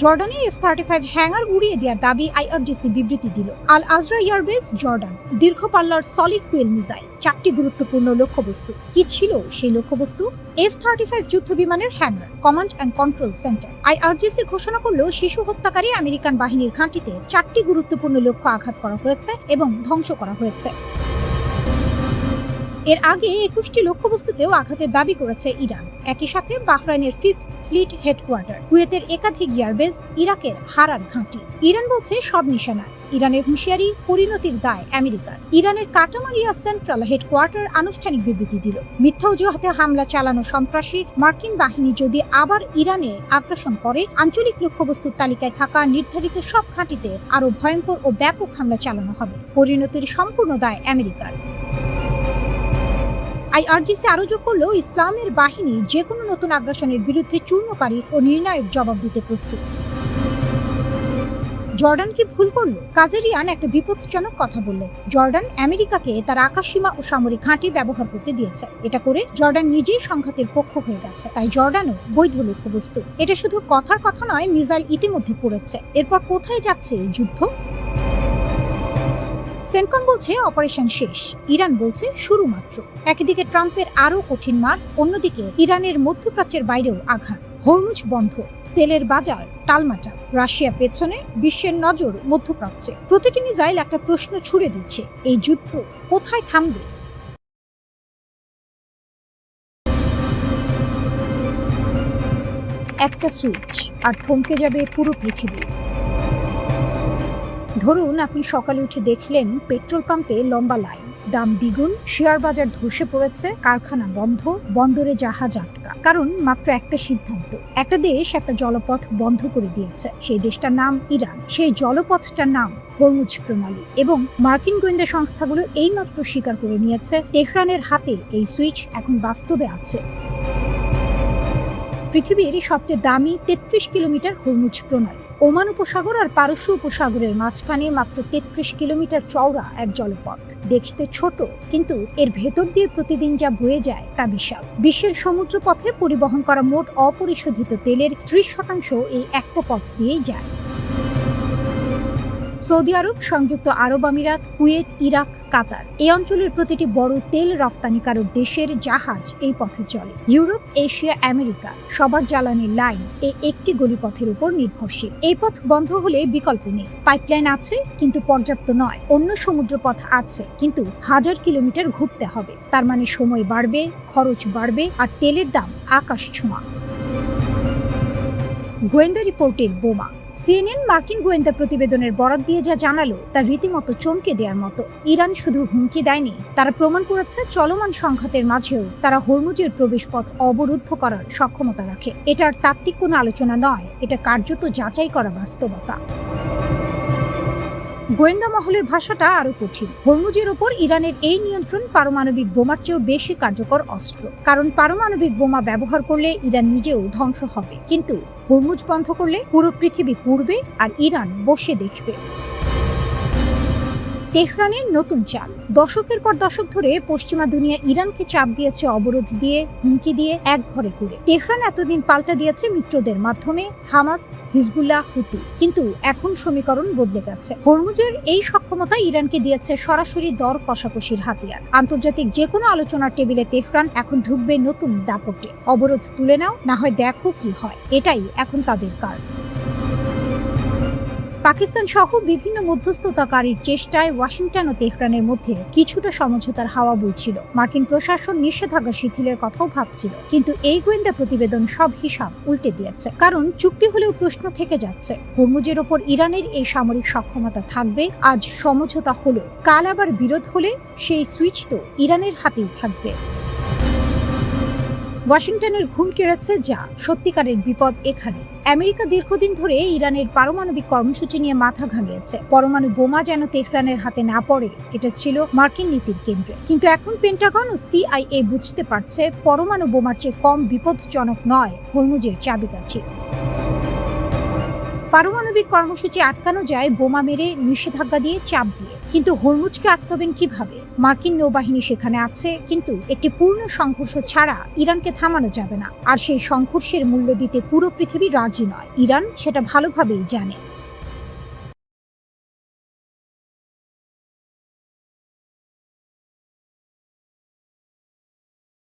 জর্ডানে F-35 হ্যাঙ্গার উড়িয়ে দেওয়ার দাবি IRGC বিবৃতি দিল। আল আজরা এয়ারবেস জর্ডান, দীর্ঘ পাল্লার সলিড ফুয়েল মিসাইল, 4টি গুরুত্বপূর্ণ লক্ষ্যবস্তু। কি ছিল সেই লক্ষ্যবস্তু? F-35 যুদ্ধ বিমানের hanger, command and control centre. IRGC ঘোষণা করলো শিশু হত্যাকারী আমেরিকান বাহিনীর ঘাঁটিতে 4টি গুরুত্বপূর্ণ লক্ষ্য আঘাত করা হয়েছে এবং ধ্বংস করা হয়েছে। এর আগে 21টি লক্ষ্যবস্তুতেও আঘাতের দাবি করেছে ইরান। একই সাথে বাহরাইনের 5th ফ্লিট হেডকোয়ার্টার, কুয়েতের একাধিক এয়ারবেস, ইরাকের হারার ঘাঁটি। ইরান বলছে সব নিশানায়। ইরানের হুঁশিয়ারি, পরিণতির দায় আমেরিকার। ইরানের কাটামারিয়া সেন্ট্রাল হেডকোয়ার্টার আনুষ্ঠানিক বিবৃতি দিল, মিথ্যা অজুহাতে হামলা চালানো সন্ত্রাসী। মার্কিন বাহিনী যদি আবার ইরানে আগ্রাসন করে, আঞ্চলিক লক্ষ্যবস্তুর তালিকায় থাকা নির্ধারিত সব ঘাঁটিতে আরও ভয়ঙ্কর ও ব্যাপক হামলা চালানো হবে। পরিণতির সম্পূর্ণ দায় আমেরিকার। IRGC আরো যোগ করলো, ইসলামের বাহিনী যে কোনো নতুন আগ্রাসনের বিরুদ্ধে চূর্ণকারী ও নির্ণায়ক জবাব দিতে প্রস্তুত। জর্ডান কি ভুল করলো? কাজেরিয়ান একটা বিপজ্জনক কথা বললেন। জর্ডান আমেরিকাকে তার আকাশসীমা ও সামরিক ঘাঁটি ব্যবহার করতে দিয়েছে। এটা করে জর্ডান নিজেই সংঘাতের পক্ষ হয়ে গেছে। তাই জর্ডানও বৈধ লক্ষ্যবস্তু। এটা শুধু কথার কথা নয়, মিসাইল ইতিমধ্যে পড়েছে। এরপর কোথায় যাচ্ছে এই যুদ্ধ? সেন্টকম বলছে অপারেশন শেষ, ইরান বলছে শুরু মাত্র। একদিকে ট্রাম্পের আরও কঠিন মার, অন্যদিকে ইরানের মধ্যপ্রাচ্যের বাইরেও আঘাত। হরমুজ বন্ধ, তেলের বাজার টালমাটাল, রাশিয়া পেছনে, বিশ্বের নজর মধ্যপ্রাচ্যে। প্রতিটি মিসাইল একটা প্রশ্ন ছুড়ে দিচ্ছে, এই যুদ্ধ কোথায় থামবে? একটা সুইচ আর থমকে যাবে পুরো পৃথিবী। ধরুন আপনি সকালে উঠে দেখলেন পেট্রোল পাম্পে লম্বা লাইন, দাম দ্বিগুণ, শেয়ার বাজার ধসে পড়েছে, কারখানা বন্ধ, বন্দরে জাহাজ আটকা। কারণ মাত্র একটা সিদ্ধান্ত। একটা দেশ একটা জলপথ বন্ধ করে দিয়েছে। সেই দেশটার নাম ইরান। সেই জলপথটার নাম হরমুজ প্রণালী। এবং মার্কিন গোয়েন্দা সংস্থাগুলো এইমাত্র স্বীকার করে নিয়েছে, তেহরানের হাতে এই সুইচ এখন বাস্তবে আছে। পৃথিবীর সবচেয়ে দামি 33 কিলোমিটার হরমুজ প্রণালী। ওমান উপসাগর আর পারস্য উপসাগরের মাঝখানে মাত্র 33 কিলোমিটার চওড়া এক জলপথ। দেখতে ছোট, কিন্তু এর ভেতর দিয়ে প্রতিদিন যা বয়ে যায় তা বিশাল। বিশ্বের সমুদ্রপথে পরিবহন করা মোট অপরিশোধিত তেলের 30% এই একটা পথ দিয়েই যায়। সৌদি আরব, সংযুক্ত আরব আমিরাত, কুয়েত, ইরাক, কাতার, এই অঞ্চলের প্রতিটি বড় তেল রফতানিকারক দেশের জাহাজ এই পথে চলে। ইউরোপ, এশিয়া, আমেরিকা, সবার জ্বালানির লাইন এই একটি গলিপথের উপর নির্ভরশীল। এই পথ বন্ধ হলে বিকল্প নেই। পাইপলাইন আছে কিন্তু পর্যাপ্ত নয়। অন্য সমুদ্রপথ আছে কিন্তু 1000 কিলোমিটার ঘুরতে হবে। তার মানে সময় বাড়বে, খরচ বাড়বে, আর তেলের দাম আকাশ ছোঁয়া। গোয়েন্দা রিপোর্টের বোমা। CNN মার্কিন গোয়েন্দা প্রতিবেদনের বরাত দিয়ে যা জানালো তা রীতিমতো চমকে দেওয়ার মতো। ইরান শুধু হুমকি দেয়নি, তারা প্রমাণ করেছে চলমান সংঘাতের মাঝেও তারা হরমুজের প্রবেশপথ অবরুদ্ধ করার সক্ষমতা রাখে। এটার তাত্ত্বিক কোনো আলোচনা নয়, এটা কার্যত যাচাই করা বাস্তবতা। গোয়েন্দা মহলের ভাষাটা আরো কঠিন। হরমুজের ওপর ইরানের এই নিয়ন্ত্রণ পারমাণবিক বোমার চেয়েও বেশি কার্যকর অস্ত্র। কারণ পারমাণবিক বোমা ব্যবহার করলে ইরান নিজেও ধ্বংস হবে, কিন্তু হরমুজ বন্ধ করলে পুরো পৃথিবী পুড়বে আর ইরান বসে দেখবে। তেহরানের নতুন চাল। দশকের পর দশক ধরে পশ্চিমা দুনিয়া ইরানকে চাপ দিয়েছে, অবরোধ দিয়ে, হুমকি দিয়ে, একঘরে করে। তেহরান এতদিন পাল্টা দিয়েছে মিত্রদের মাধ্যমে, হামাস, হিজবুল্লাহ, হুতি। কিন্তু এখন সমীকরণ বদলে গেছে। হরমুজের এই সক্ষমতা ইরানকে দিয়েছে সরাসরি দর কষাকষির হাতিয়ার। আন্তর্জাতিক যে কোনো আলোচনার টেবিলে তেহরান এখন ঢুকবে নতুন দাপটে। অবরোধ তুলে নাও, না হয় দেখো কি হয়। এটাই এখন তাদের কার্ড। পাকিস্তান সহ বিভিন্ন মধ্যস্থতাকারীর চেষ্টায় ওয়াশিংটন ও তেহরানের মধ্যে কিছুটা সমঝোতার হাওয়া বইছিল। মার্কিন প্রশাসন নিষেধাজ্ঞা শিথিলের কথাও ভাবছিল, কিন্তু এই গোয়েন্দা প্রতিবেদন সব হিসাব উল্টে দিয়েছে। কারণ চুক্তি হলেও প্রশ্ন থেকে যাচ্ছে, হরমুজের ওপর ইরানের এই সামরিক সক্ষমতা থাকবে। আজ সমঝোতা হলো, কাল আবার বিরোধ হলে সেই সুইচ তো ইরানের হাতেই থাকবে। ওয়াশিংটনের ঘুম কেড়েছে যা, সত্যিকারের বিপদ এখানে। আমেরিকা দীর্ঘদিন ধরে ইরানের পারমাণবিক কর্মসূচি নিয়ে মাথা ঘামিয়েছে। পরমাণু বোমা যেন তেহরানের হাতে না পড়ে, এটা ছিল মার্কিন নীতির কেন্দ্রে। কিন্তু এখন পেন্টাগন ও CIA বুঝতে পারছে, পরমাণু বোমার চেয়ে কম বিপদজনক নয় হরমুজের চাবিকাঠি। পারমাণবিক কর্মসূচি আটকানো যায় বোমা মেরে, নিষেধাজ্ঞা দিয়ে, চাপ দিয়ে। কিন্তু হরমুজকে আটকাবেন কিভাবে? মার্কিন নৌবাহিনী সেখানে আছে, কিন্তু একটি পূর্ণ সংঘর্ষ ছাড়া ইরানকে থামানো যাবে না। আর সেই সংঘর্ষের মূল্য দিতে পুরো পৃথিবী রাজি নয়। ইরান সেটা ভালোভাবেই জানে।